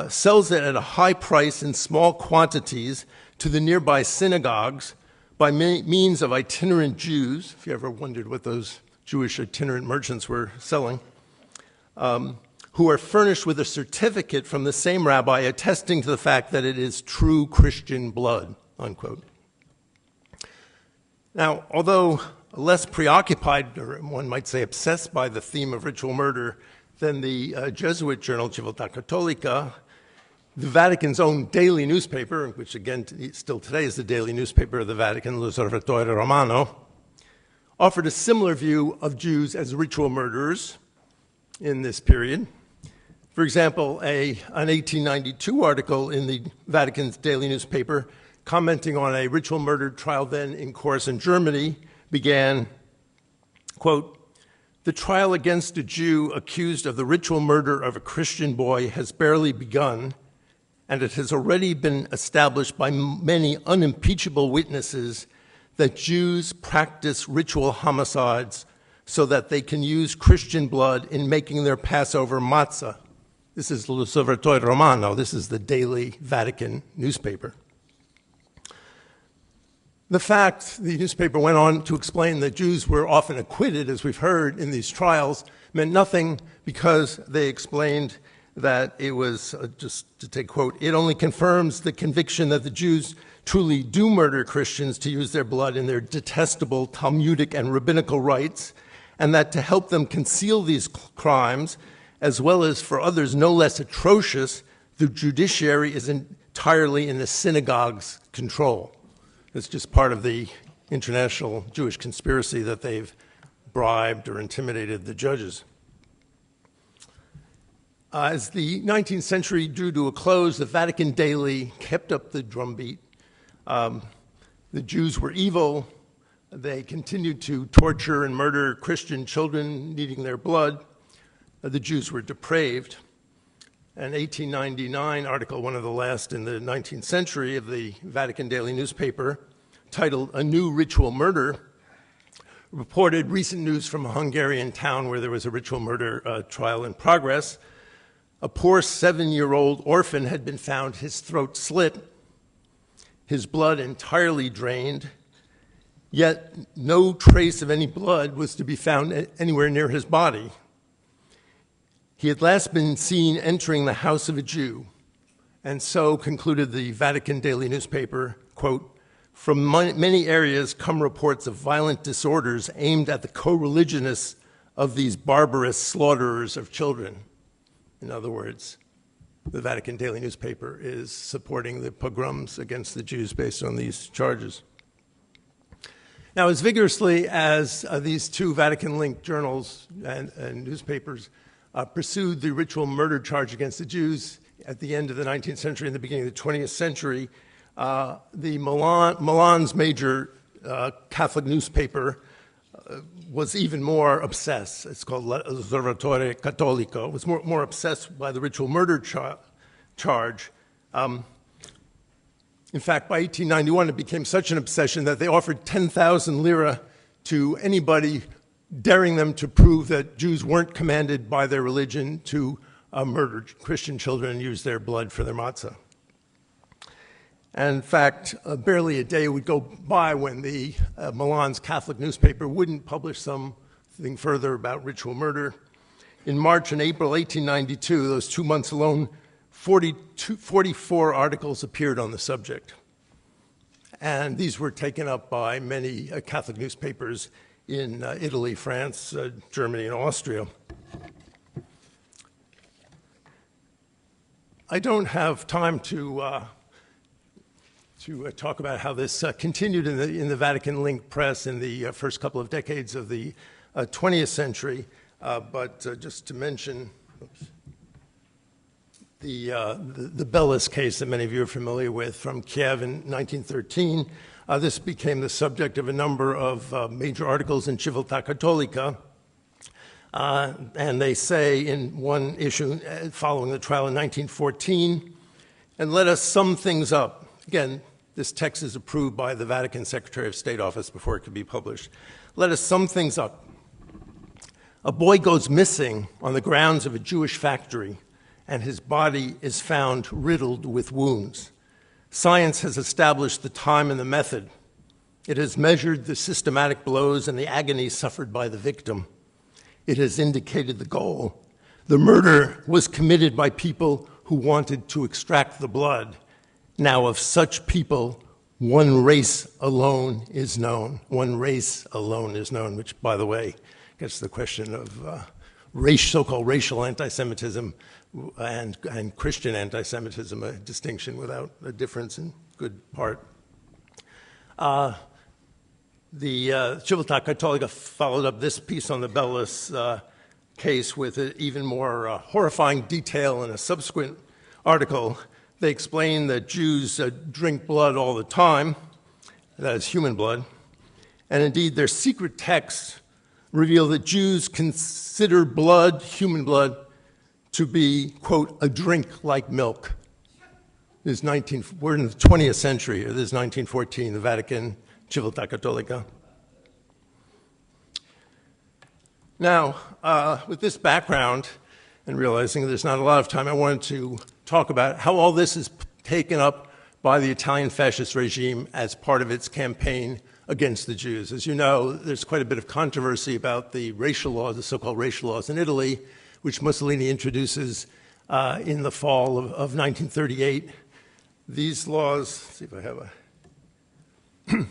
sells it at a high price in small quantities to the nearby synagogues by means of itinerant Jews, if you ever wondered what those Jewish itinerant merchants were selling, who are furnished with a certificate from the same rabbi attesting to the fact that it is true Christian blood, unquote. Now, although less preoccupied, or one might say obsessed by the theme of ritual murder than the Jesuit journal Civiltà Cattolica, the Vatican's own daily newspaper, which again still today is the daily newspaper of the Vatican, L'Osservatore Romano, offered a similar view of Jews as ritual murderers in this period. For example, an 1892 article in the Vatican's daily newspaper commenting on a ritual murder trial then in course in Germany began, quote, the trial against a Jew accused of the ritual murder of a Christian boy has barely begun, and it has already been established by many unimpeachable witnesses that Jews practice ritual homicides so that they can use Christian blood in making their Passover matzah. This is L'Osservatore Romano. This is the daily Vatican newspaper. The fact, the newspaper went on to explain that Jews were often acquitted, as we've heard, in these trials, meant nothing because, they explained, that it was, just to take quote, it only confirms the conviction that the Jews truly do murder Christians to use their blood in their detestable Talmudic and rabbinical rites, and that to help them conceal these crimes, as well as for others no less atrocious, the judiciary is entirely in the synagogue's control. It's just part of the international Jewish conspiracy that they've bribed or intimidated the judges. As the 19th century drew to a close, the Vatican daily kept up the drumbeat. The Jews were evil. They continued to torture and murder Christian children needing their blood. The Jews were depraved. An 1899 article, one of the last in the 19th century, of the Vatican daily newspaper, titled "A New Ritual Murder," reported recent news from a Hungarian town where there was a ritual murder trial in progress. A poor 7-year-old orphan had been found, his throat slit, his blood entirely drained, yet no trace of any blood was to be found anywhere near his body. He had last been seen entering the house of a Jew, and so, concluded the Vatican daily newspaper, quote, "From many areas come reports of violent disorders aimed at the co-religionists of these barbarous slaughterers of children." In other words, the Vatican daily newspaper is supporting the pogroms against the Jews based on these charges. Now, as vigorously as these two Vatican-linked journals and newspapers pursued the ritual murder charge against the Jews at the end of the 19th century and the beginning of the 20th century, Milan's major Catholic newspaper was even more obsessed. It's called L'Osservatore Cattolico. It was more obsessed by the ritual murder charge. In fact, by 1891, it became such an obsession that they offered 10,000 lira to anybody daring them to prove that Jews weren't commanded by their religion to murder Christian children and use their blood for their matzah. And in fact, barely a day would go by when the Milan's Catholic newspaper wouldn't publish something further about ritual murder. In March and April 1892, those 2 months alone, 44 articles appeared on the subject. And these were taken up by many Catholic newspapers in Italy, France, Germany, and Austria. I don't have time to talk about how this continued in the Vatican-linked press in the first couple of decades of the 20th century, but just to mention the Bellis case that many of you are familiar with from Kiev in 1913. This became the subject of a number of major articles in Civiltà Cattolica, and they say in one issue following the trial in 1914, "And let us sum things up." Again, this text is approved by the Vatican Secretary of State office before it could be published. "Let us sum things up. A boy goes missing on the grounds of a Jewish factory, and his body is found riddled with wounds. Science has established the time and the method. It has measured the systematic blows and the agony suffered by the victim. It has indicated the goal. The murder was committed by people who wanted to extract the blood. Now, of such people, one race alone is known." One race alone is known, which, by the way, gets to the question of so-called racial anti-Semitism and Christian anti-Semitism, a distinction without a difference in good part. The Civiltà Cattolica followed up this piece on the Bellis case with an even more horrifying detail in a subsequent article. They explain that Jews drink blood all the time, that is human blood, and indeed their secret texts reveal that Jews consider blood, human blood, to be, quote, "a drink like milk." We're in the 20th century. This is 1914, the Vatican, Civiltà Cattolica. Now, with this background, and realizing there's not a lot of time, I wanted to talk about how all this is taken up by the Italian fascist regime as part of its campaign against the Jews. As you know, there's quite a bit of controversy about the racial laws, the so-called racial laws in Italy, which Mussolini introduces in the fall of 1938. These laws, let's see if I have a,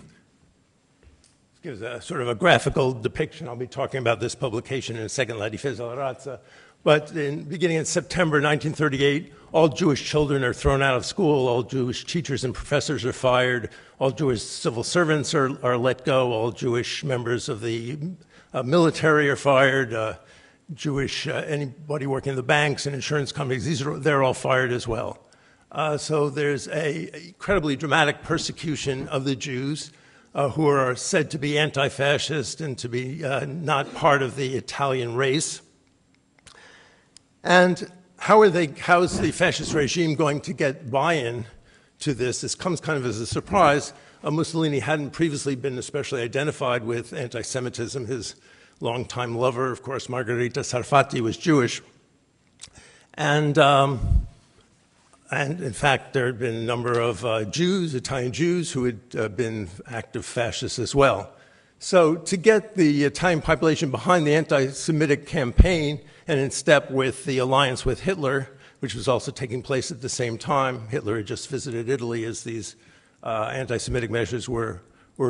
gives a sort of a graphical depiction. I'll be talking about this publication in a second, La Difesa della Razza. But beginning in September 1938, all Jewish children are thrown out of school, all Jewish teachers and professors are fired, all Jewish civil servants are let go, all Jewish members of the military are fired, anybody working in the banks and insurance companies, they're all fired as well. So there's an incredibly dramatic persecution of the Jews who are said to be anti-fascist and to be not part of the Italian race. And how is the fascist regime going to get buy-in to this? This comes kind of as a surprise. Mussolini hadn't previously been especially identified with anti-Semitism. His longtime lover, of course, Margherita Sarfatti, was Jewish. And in fact, there had been a number of Jews, Italian Jews, who had been active fascists as well. So to get the Italian population behind the anti-Semitic campaign and in step with the alliance with Hitler, which was also taking place at the same time, Hitler had just visited Italy as these anti-Semitic measures were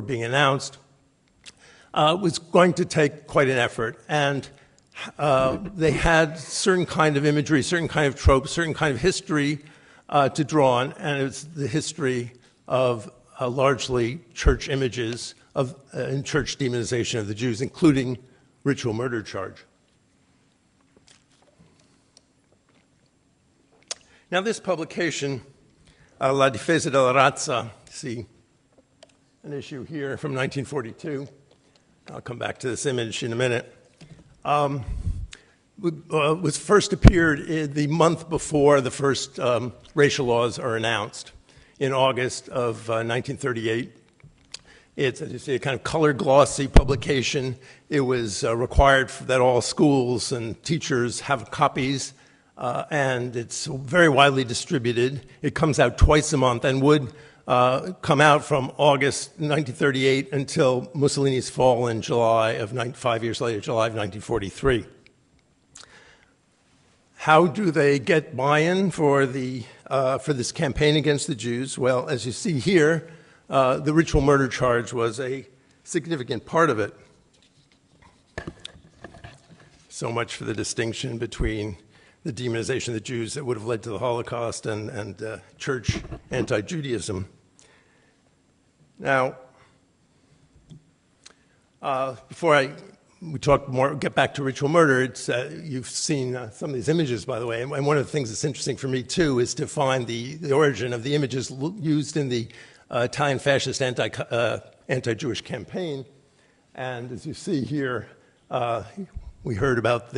being announced, was going to take quite an effort. And they had certain kind of imagery, certain kind of tropes, certain kind of history to draw on, and it's the history of largely church images and church demonization of the Jews, including ritual murder charge. Now this publication, La Difesa della Razza, see an issue here from 1942. I'll come back to this image in a minute. Was first appeared in the month before the first racial laws are announced in August of 1938. It's, as you see, a kind of color glossy publication. It was required that all schools and teachers have copies, and it's very widely distributed. It comes out twice a month and would come out from August 1938 until Mussolini's fall in July of 5 years later, July of 1943. How do they get buy-in for this campaign against the Jews? Well, as you see here, the ritual murder charge was a significant part of it. So much for the distinction between the demonization of the Jews that would have led to the Holocaust and church anti-Judaism. Now, before we talk more, get back to ritual murder, you've seen some of these images, by the way, and one of the things that's interesting for me, too, is to find the origin of the images used in the Italian fascist anti-Jewish campaign. And as you see here, we heard about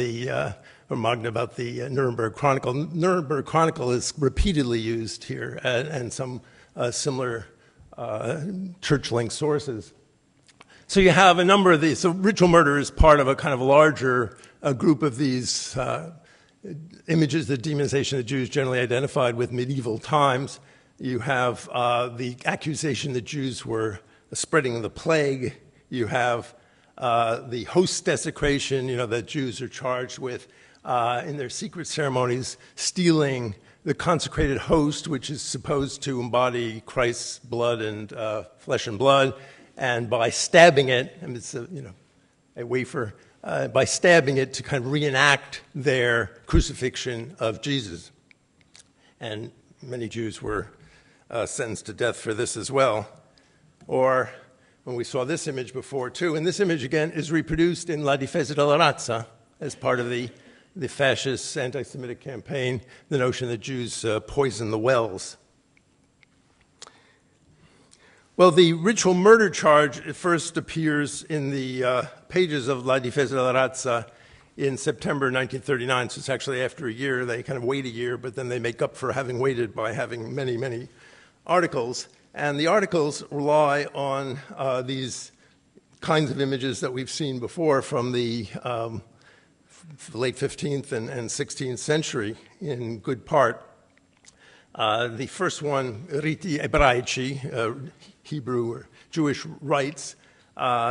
or Magda about the Nuremberg Chronicle. Nuremberg Chronicle is repeatedly used here, and some similar church-linked sources. So you have a number of these. So ritual murder is part of a kind of larger group of these images, the demonization of the Jews generally identified with medieval times. You have the accusation that Jews were spreading the plague. You have the host desecration, that Jews are charged with in their secret ceremonies stealing the consecrated host, which is supposed to embody Christ's blood and flesh and blood. And by stabbing it, and it's a wafer, by stabbing it to kind of reenact their crucifixion of Jesus. And many Jews were sentenced to death for this as well. Or when we saw this image before too, and this image again is reproduced in La Difesa della Razza as part of the fascist anti-Semitic campaign, the notion that Jews poison the wells. Well, the ritual murder charge first appears in the pages of La Difesa della Razza in September 1939, so it's actually after a year. They kind of wait a year, but then they make up for having waited by having many, many articles. And the articles rely on these kinds of images that we've seen before from the late 15th and 16th century in good part. The first one, Riti Ebraici, Hebrew or Jewish rites,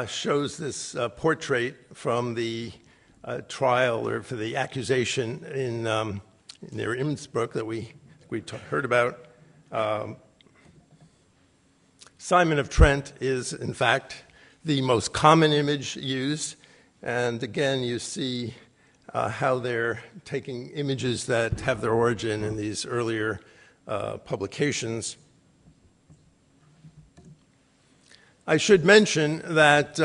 shows this portrait from the trial or for the accusation in near Innsbruck that we heard about. Simon of Trent is, in fact, the most common image used. And again, you see how they're taking images that have their origin in these earlier publications. I should mention that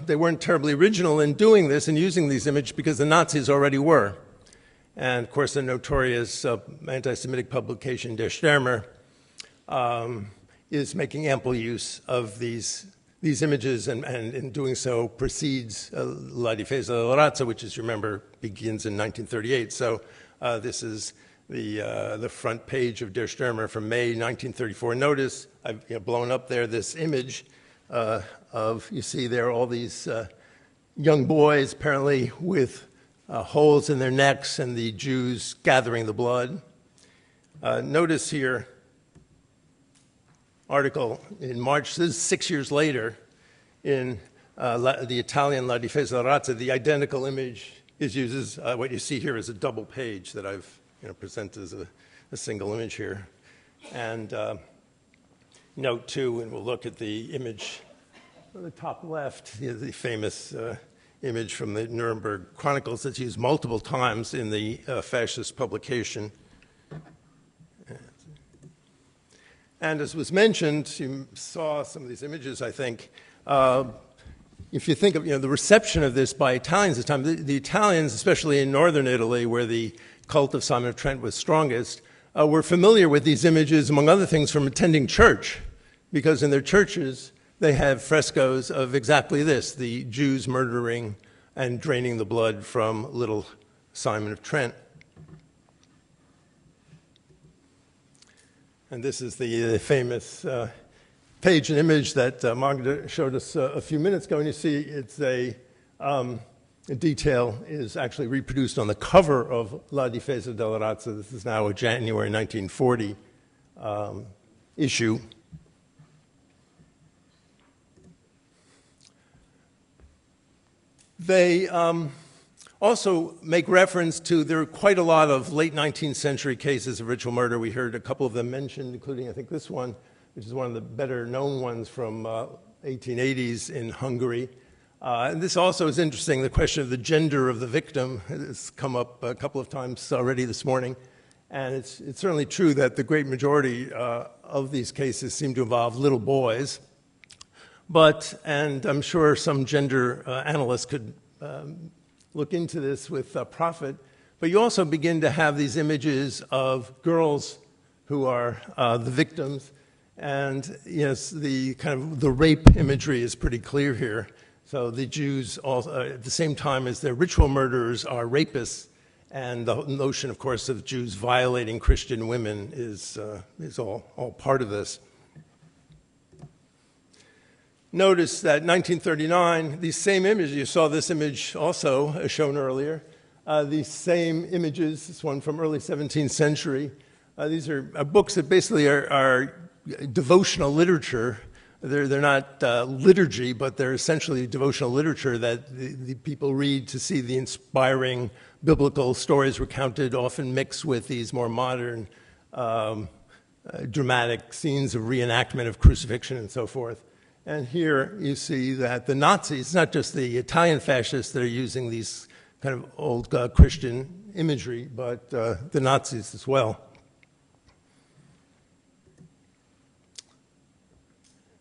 they weren't terribly original in doing this and using these images because the Nazis already were. And of course, the notorious anti-Semitic publication Der Stürmer is making ample use of these images, and in doing so precedes La Difesa della Razza, which, as you remember, begins in 1938. So this is the front page of Der Stürmer from May 1934. Notice I've blown up there this image you see there all these young boys apparently with holes in their necks and the Jews gathering the blood. Notice here, article in March, this is 6 years later, in the Italian La Difesa della Razza, the identical image is used. What you see here is a double page that I've presented as a single image here. And note too, and we'll look at the image on the top left, the famous image from the Nuremberg Chronicles that's used multiple times in the fascist publication. And as was mentioned, you saw some of these images, I think. If you think of the reception of this by Italians at the time, the Italians, especially in northern Italy, where the cult of Simon of Trent was strongest, were familiar with these images, among other things, from attending church, because in their churches they have frescoes of exactly this, the Jews murdering and draining the blood from little Simon of Trent. And this is the famous page and image that Magda showed us a few minutes ago. And you see it's a detail is actually reproduced on the cover of La Difesa della Razza. This is now a January 1940 issue. They also make reference to, there are quite a lot of late 19th century cases of ritual murder. We heard a couple of them mentioned, including, I think, this one, which is one of the better known ones from 1880s in Hungary. And this also is interesting, the question of the gender of the victim has come up a couple of times already this morning. And it's certainly true that the great majority of these cases seem to involve little boys. But, and I'm sure some gender analysts could look into this with profit, but you also begin to have these images of girls who are the victims. And yes, the kind of the rape imagery is pretty clear here. So the Jews, also, at the same time as their ritual murderers, are rapists. And the notion, of course, of Jews violating Christian women is all part of this. Notice that 1939, these same images, you saw this image also shown earlier, these same images, this one from early 17th century. These are books that basically are devotional literature. They're not liturgy, but they're essentially devotional literature that the people read to see the inspiring biblical stories recounted, often mixed with these more modern dramatic scenes of reenactment of crucifixion and so forth. And here you see that the Nazis, not just the Italian fascists that are using these kind of old Christian imagery, but the Nazis as well.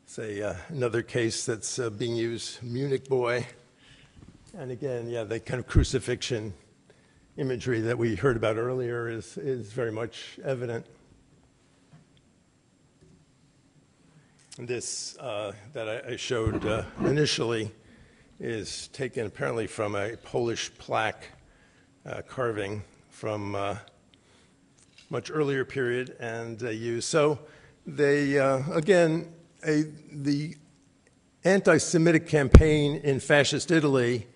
Say another case that's being used, Munich boy. And again, yeah, the kind of crucifixion imagery that we heard about earlier is very much evident. This that I showed initially is taken apparently from a Polish plaque carving from much earlier period and used. So they, again, the anti-Semitic campaign in fascist Italy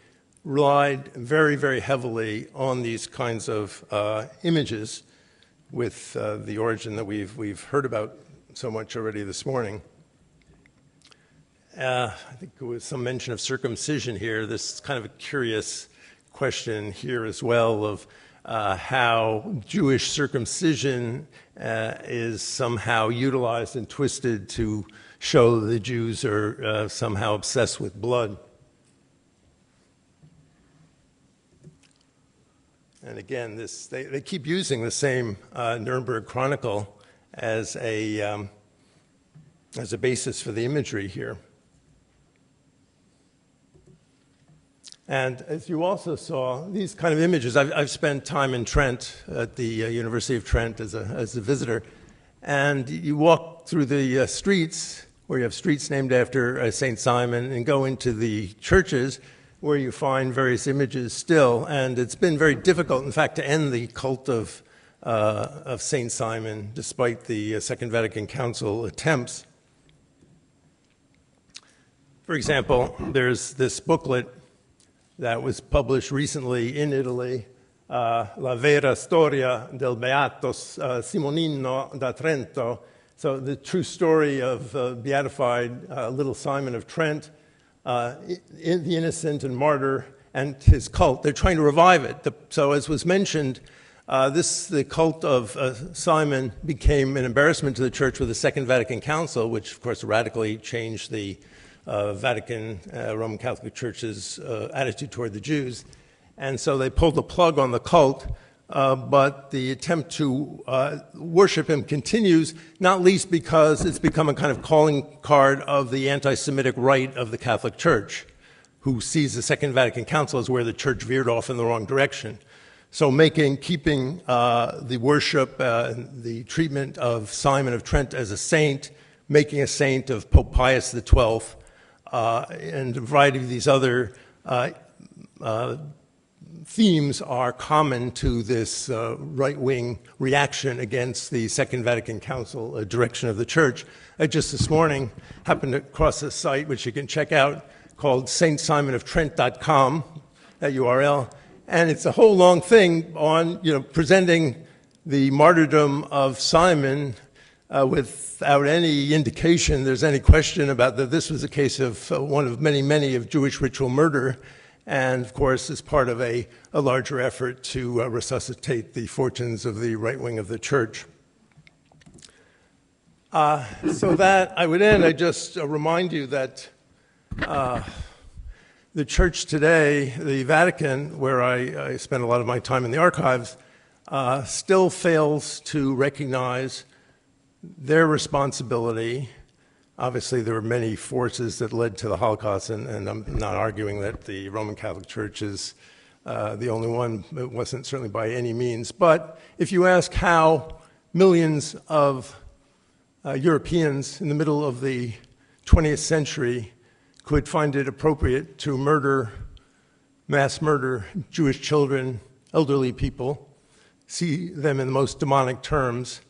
relied very, very heavily on these kinds of images with the origin that we've heard about so much already this morning. I think there was some mention of circumcision here. This is kind of a curious question here as well of how Jewish circumcision is somehow utilized and twisted to show the Jews are somehow obsessed with blood. And again, they keep using the same Nuremberg Chronicle as a basis for the imagery here. And as you also saw, these kind of images, I've spent time in Trent at the University of Trent as a visitor, and you walk through the streets, where you have streets named after St. Simon, and go into the churches where you find various images still. And it's been very difficult, in fact, to end the cult of St. Simon, despite the Second Vatican Council attempts. For example, there's this booklet that was published recently in Italy, La vera storia del beato Simonino da Trento. So the true story of beatified little Simon of Trent, the innocent and martyr, and his cult. They're trying to revive it. So as was mentioned, the cult of Simon became an embarrassment to the church with the Second Vatican Council, which of course radically changed the Vatican Roman Catholic Church's attitude toward the Jews. And so they pulled the plug on the cult, but the attempt to worship him continues, not least because it's become a kind of calling card of the anti-Semitic right of the Catholic Church, who sees the Second Vatican Council as where the church veered off in the wrong direction. So keeping the worship, the treatment of Simon of Trent as a saint, making a saint of Pope Pius XII, and a variety of these other themes are common to this right-wing reaction against the Second Vatican Council direction of the church. I just this morning happened to cross a site which you can check out called SaintSimonOfTrent.com, that URL, and it's a whole long thing on presenting the martyrdom of Simon without any indication there's any question about that this was a case of one of many of Jewish ritual murder, and of course as part of a larger effort to resuscitate the fortunes of the right wing of the church. So that I would end, I just remind you that the church today, the Vatican, where I spend a lot of my time in the archives, still fails to recognize their responsibility. Obviously, there were many forces that led to the Holocaust, and I'm not arguing that the Roman Catholic Church is the only one. It wasn't certainly by any means. But if you ask how millions of Europeans in the middle of the 20th century could find it appropriate to mass murder Jewish children, elderly people, see them in the most demonic terms,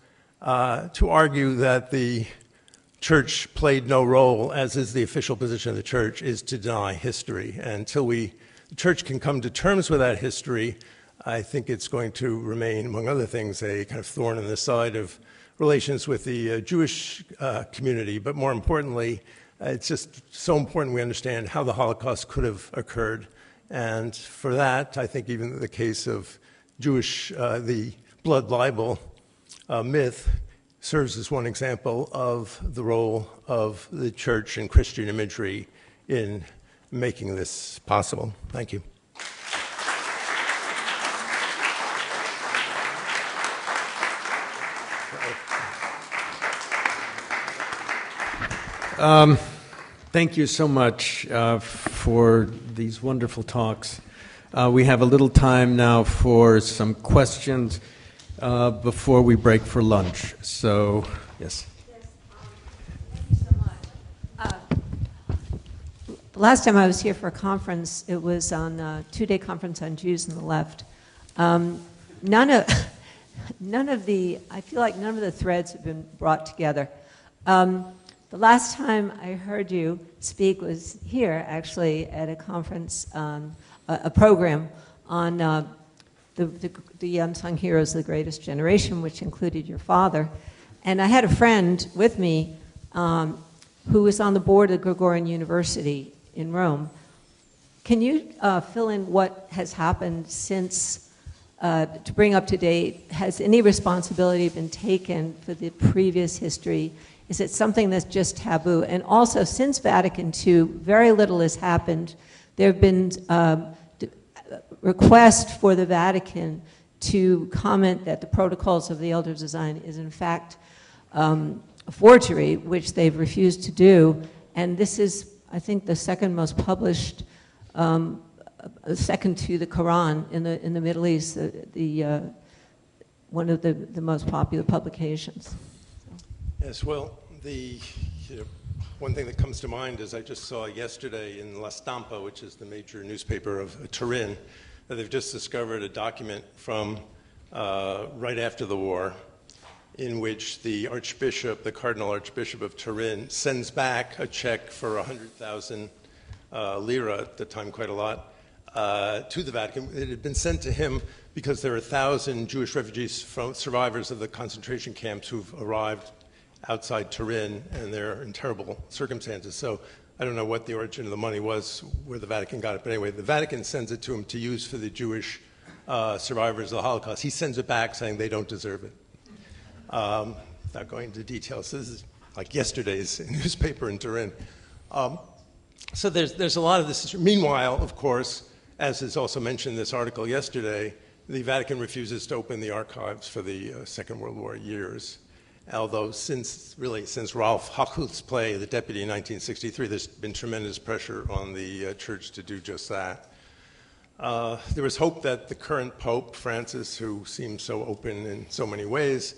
to argue that the church played no role, as is the official position of the church, is to deny history. And until the church can come to terms with that history, I think it's going to remain, among other things, a kind of thorn in the side of relations with the Jewish community. But more importantly, it's just so important we understand how the Holocaust could have occurred. And for that, I think even the case of the blood libel myth serves as one example of the role of the church and Christian imagery in making this possible. Thank you. Thank you so much for these wonderful talks. We have a little time now for some questions before we break for lunch. So, yes. Thank you so much. Last time I was here for a conference, it was on a two-day conference on Jews and the left. I feel like none of the threads have been brought together. The last time I heard you speak was here, actually, at a conference, a program on the unsung heroes of the greatest generation, which included your father. And I had a friend with me who was on the board of Gregorian University in Rome. Can you fill in what has happened since to bring up to date, has any responsibility been taken for the previous history? Is it something that's just taboo? And also, since Vatican II, very little has happened. There have been requests for the Vatican to comment that the Protocols of the Elders of Zion is in fact a forgery, which they've refused to do. And this is, I think, the second most published, second to the Quran in the Middle East, one of the most popular publications. Yes, well, one thing that comes to mind is I just saw yesterday in La Stampa, which is the major newspaper of Turin, that they've just discovered a document from right after the war in which the Archbishop, the Cardinal Archbishop of Turin, sends back a check for 100,000 lira, at the time quite a lot, to the Vatican. It had been sent to him because there are 1,000 Jewish refugees survivors of the concentration camps who've arrived outside Turin, and they're in terrible circumstances. So I don't know what the origin of the money was, where the Vatican got it, but anyway, the Vatican sends it to him to use for the Jewish survivors of the Holocaust. He sends it back saying they don't deserve it. Without going into details, so this is like yesterday's newspaper in Turin. So there's a lot of this. Meanwhile, of course, as is also mentioned in this article yesterday, the Vatican refuses to open the archives for the Second World War years. Although since Ralph Hochhuth's play, The Deputy, in 1963, there's been tremendous pressure on the church to do just that. There was hope that the current Pope, Francis, who seems so open in so many ways,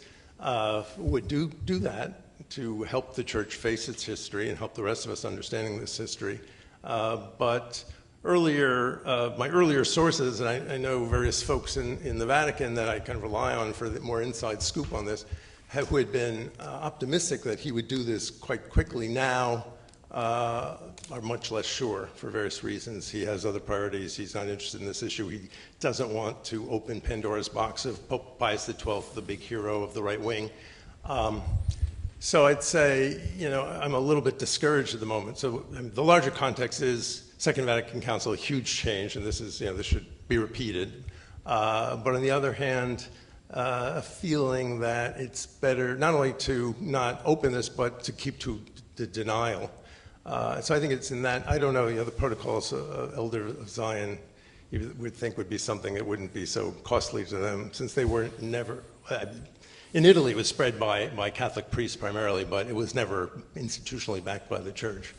would do that to help the church face its history and help the rest of us understanding this history. But my earlier sources, and I know various folks in the Vatican that I kind of rely on for the more inside scoop on this, who had been optimistic that he would do this quite quickly, now are much less sure for various reasons. He has other priorities. He's not interested in this issue. He doesn't want to open Pandora's box of Pope Pius XII, the big hero of the right wing. So I'd say, I'm a little bit discouraged at the moment. So the larger context is Second Vatican Council, a huge change, and this should be repeated. But on the other hand, a feeling that it's better not only to not open this, but to keep to the denial. So I think it's in that, I don't know, the Protocols of Elder of Zion, you would think would be something that wouldn't be so costly to them, since they were never, in Italy it was spread by Catholic priests primarily, but it was never institutionally backed by the church.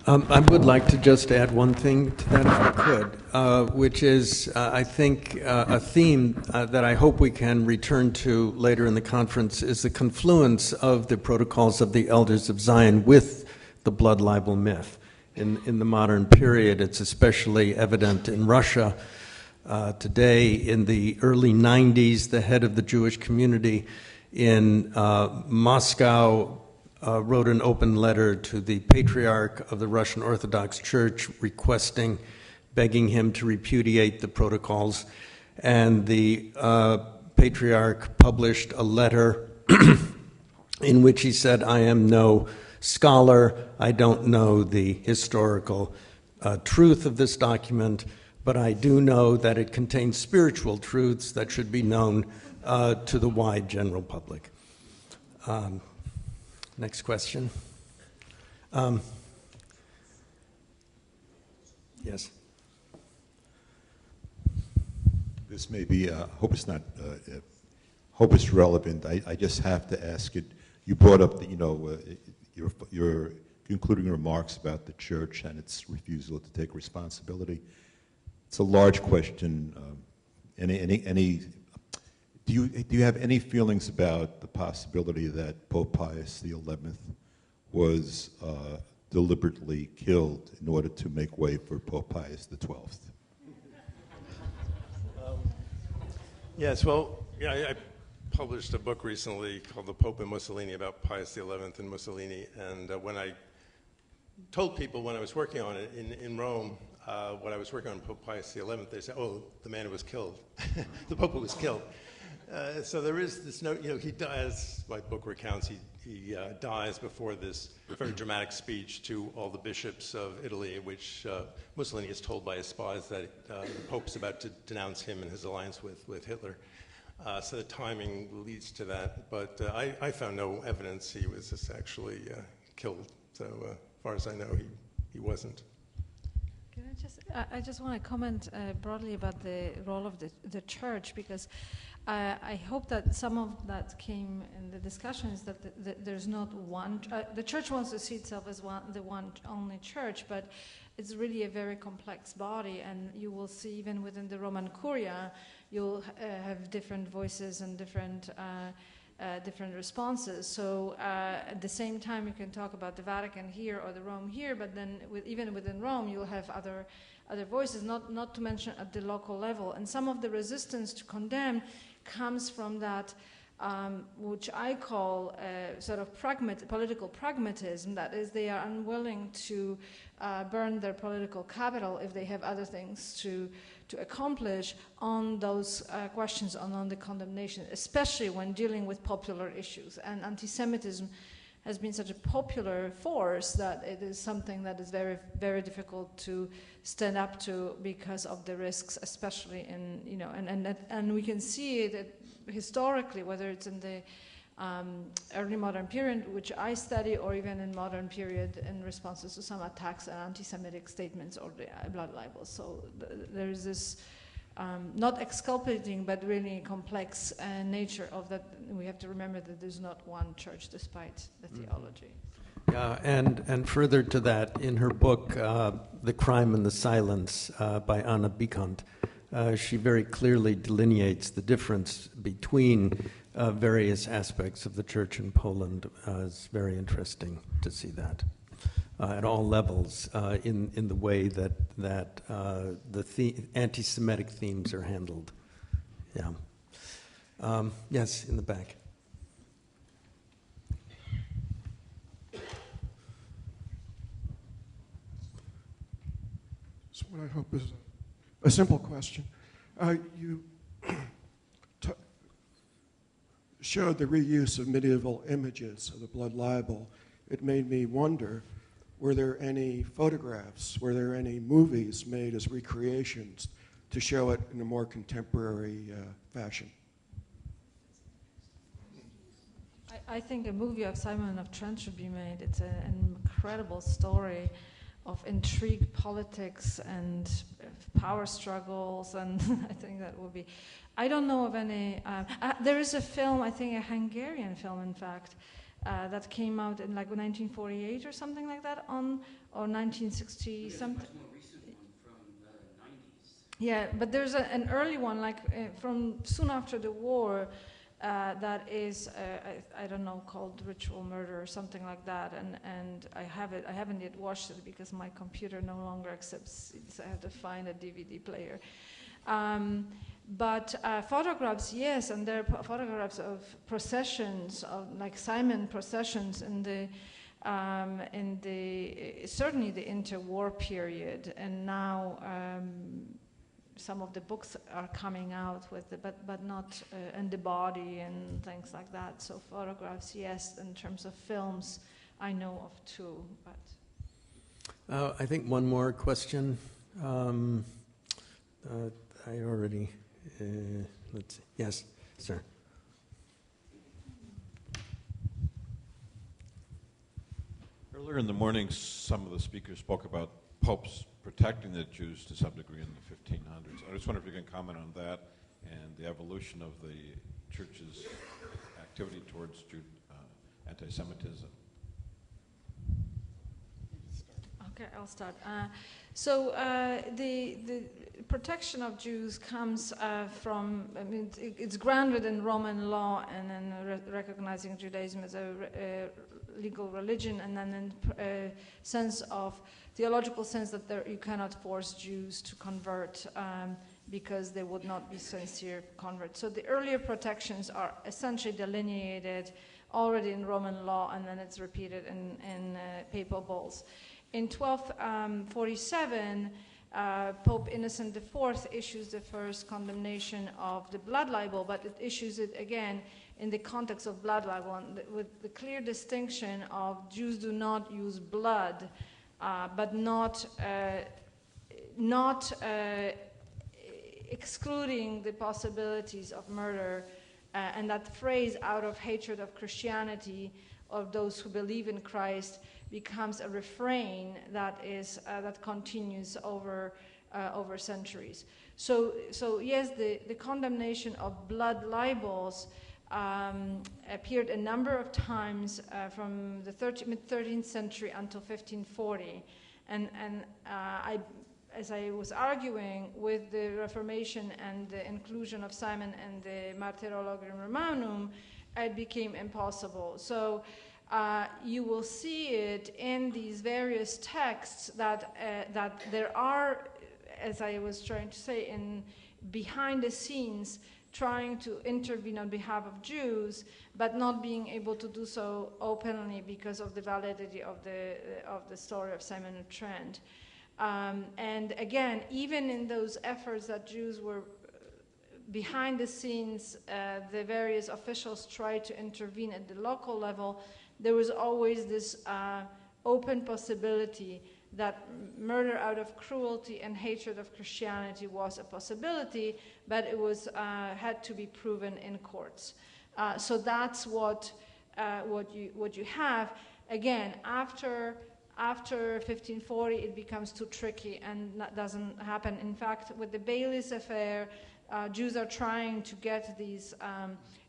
I would like to just add one thing to that, if I could, which is, I think, a theme that I hope we can return to later in the conference is the confluence of the Protocols of the Elders of Zion with the blood libel myth. In the modern period, it's especially evident in Russia. Today, in the early 90s, the head of the Jewish community in Moscow wrote an open letter to the Patriarch of the Russian Orthodox Church begging him to repudiate the protocols. And the Patriarch published a letter in which he said, I am no scholar, I don't know the historical truth of this document, but I do know that it contains spiritual truths that should be known to the wide general public. Next question. Yes. This may be, hope it's not, hope it's relevant. I just have to ask it. You brought up, your concluding remarks about the church and its refusal to take responsibility. It's a large question. Do you have any feelings about the possibility that Pope Pius XI was deliberately killed in order to make way for Pope Pius XII? Yes, well, I published a book recently called The Pope and Mussolini, about Pius XI and Mussolini, and when I told people when I was working on it in Rome, what I was working on Pope Pius XI, they said, oh, the man who was killed, the Pope who was killed. So there is this note, he, as my book recounts, he he dies before this very dramatic speech to all the bishops of Italy, which Mussolini is told by his spies that the Pope's about to denounce him and his alliance with Hitler. So the timing leads to that. But I found no evidence he was just actually killed. So as far as I know, he wasn't. Can I just want to comment broadly about the role of the church, because I hope that some of that came in the discussions, that there's not one. The church wants to see itself as the one only church, but it's really a very complex body, and you will see even within the Roman Curia, you'll have different voices and different responses. So at the same time, you can talk about the Vatican here or the Rome here, but then even within Rome, you'll have other voices, not to mention at the local level. And some of the resistance to condemn comes from that, which I call sort of political pragmatism. That is, they are unwilling to burn their political capital if they have other things to accomplish on those questions on the condemnation, especially when dealing with popular issues. And anti-Semitism has been such a popular force that it is something that is very, very difficult to stand up to because of the risks, especially in, and we can see it historically, whether it's in the early modern period, which I study, or even in modern period in responses to some attacks and anti-Semitic statements or the blood libels. So there is this not exculpating, but really complex nature of that. We have to remember that there's not one church, despite the theology. Yeah, and further to that, in her book, The Crime and the Silence by Anna Bikant, she very clearly delineates the difference between various aspects of the church in Poland. It's very interesting to see that at all levels in the way that the anti-Semitic themes are handled. Yeah. Yes, in the back. So what I hope is a simple question. You showed the reuse of medieval images of the blood libel. It made me wonder, were there any photographs, were there any movies made as recreations to show it in a more contemporary fashion? I think a movie of Simon of Trent should be made. It's an incredible story of intrigue, politics, and power struggles, and I think that will be. I don't know of any. There is a film, I think a Hungarian film, in fact, that came out in like 1948 or something like that, or 1960 something. There's a much more recent one from the 90s. Yeah, but there's an early one, like from soon after the war. That is, I don't know, called Ritual Murder or something like that, and I haven't yet watched it because my computer no longer accepts it, so I have to find a DVD player. But photographs, yes, and there are photographs of processions, of like Simon processions in the certainly the interwar period, and now. Some of the books are coming out with it, but not in the body and things like that. So photographs, yes. In terms of films, I know of two. But I think one more question. I already. Let's see. Yes, sir. Earlier in the morning, some of the speakers spoke about popes protecting the Jews to some degree in the 1500s. I just wonder if you can comment on that and the evolution of the church's activity towards anti-Semitism. Okay, I'll start. So the protection of Jews comes from, I mean, it's grounded in Roman law and then recognizing Judaism as a legal religion, and then in sense of theological sense that you cannot force Jews to convert because they would not be sincere converts. So the earlier protections are essentially delineated already in Roman law, and then it's repeated in papal bulls. In 1247, Pope Innocent IV issues the first condemnation of the blood libel, but it issues it again in the context of blood libel, with the clear distinction of Jews do not use blood, but not excluding the possibilities of murder, and that phrase, out of hatred of Christianity, of those who believe in Christ, becomes a refrain that continues over centuries. So yes, the condemnation of blood libels appeared a number of times from the mid-13th century until 1540, and as I was arguing, with the Reformation and the inclusion of Simon and the Martyrologium Romanum, it became impossible. So you will see it in these various texts that there are, as I was trying to say, in behind the scenes, trying to intervene on behalf of Jews, but not being able to do so openly because of the validity of the story of Simon of Trent. And again, even in those efforts that Jews were behind the scenes, the various officials tried to intervene at the local level, there was always this open possibility that murder out of cruelty and hatred of Christianity was a possibility, but it was had to be proven in courts. So that's what you have. Again, after 1540, it becomes too tricky, and that doesn't happen. In fact, with the Baylis affair, Jews are trying to get these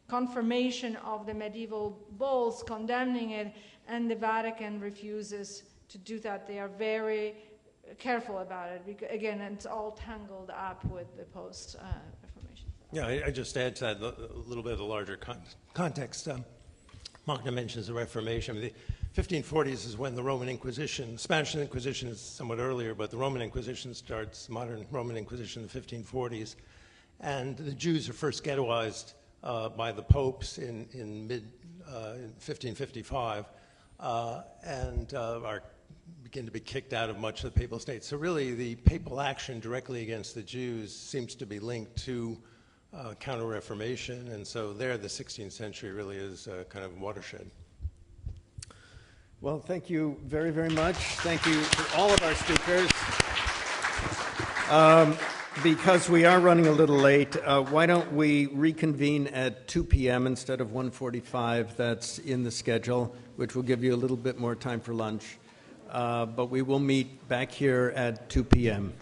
confirmation of the medieval bulls condemning it, and the Vatican refuses to do that. They are very careful about it, because, again, it's all tangled up with the post-Reformation. Yeah, I just add to that a little bit of the larger context. Magda mentions the Reformation. The 1540s is when the Roman Inquisition, Spanish Inquisition is somewhat earlier, but the Roman Inquisition starts, modern Roman Inquisition in the 1540s. And the Jews are first ghettoized by the popes in 1555 and begin to be kicked out of much of the papal states. So really the papal action directly against the Jews seems to be linked to Counter-Reformation, and so there the 16th century really is kind of a watershed. Well, thank you very, very much. Thank you to all of our speakers. Because we are running a little late, why don't we reconvene at 2 p.m. instead of 1:45? That's in the schedule, which will give you a little bit more time for lunch. But we will meet back here at 2 p.m.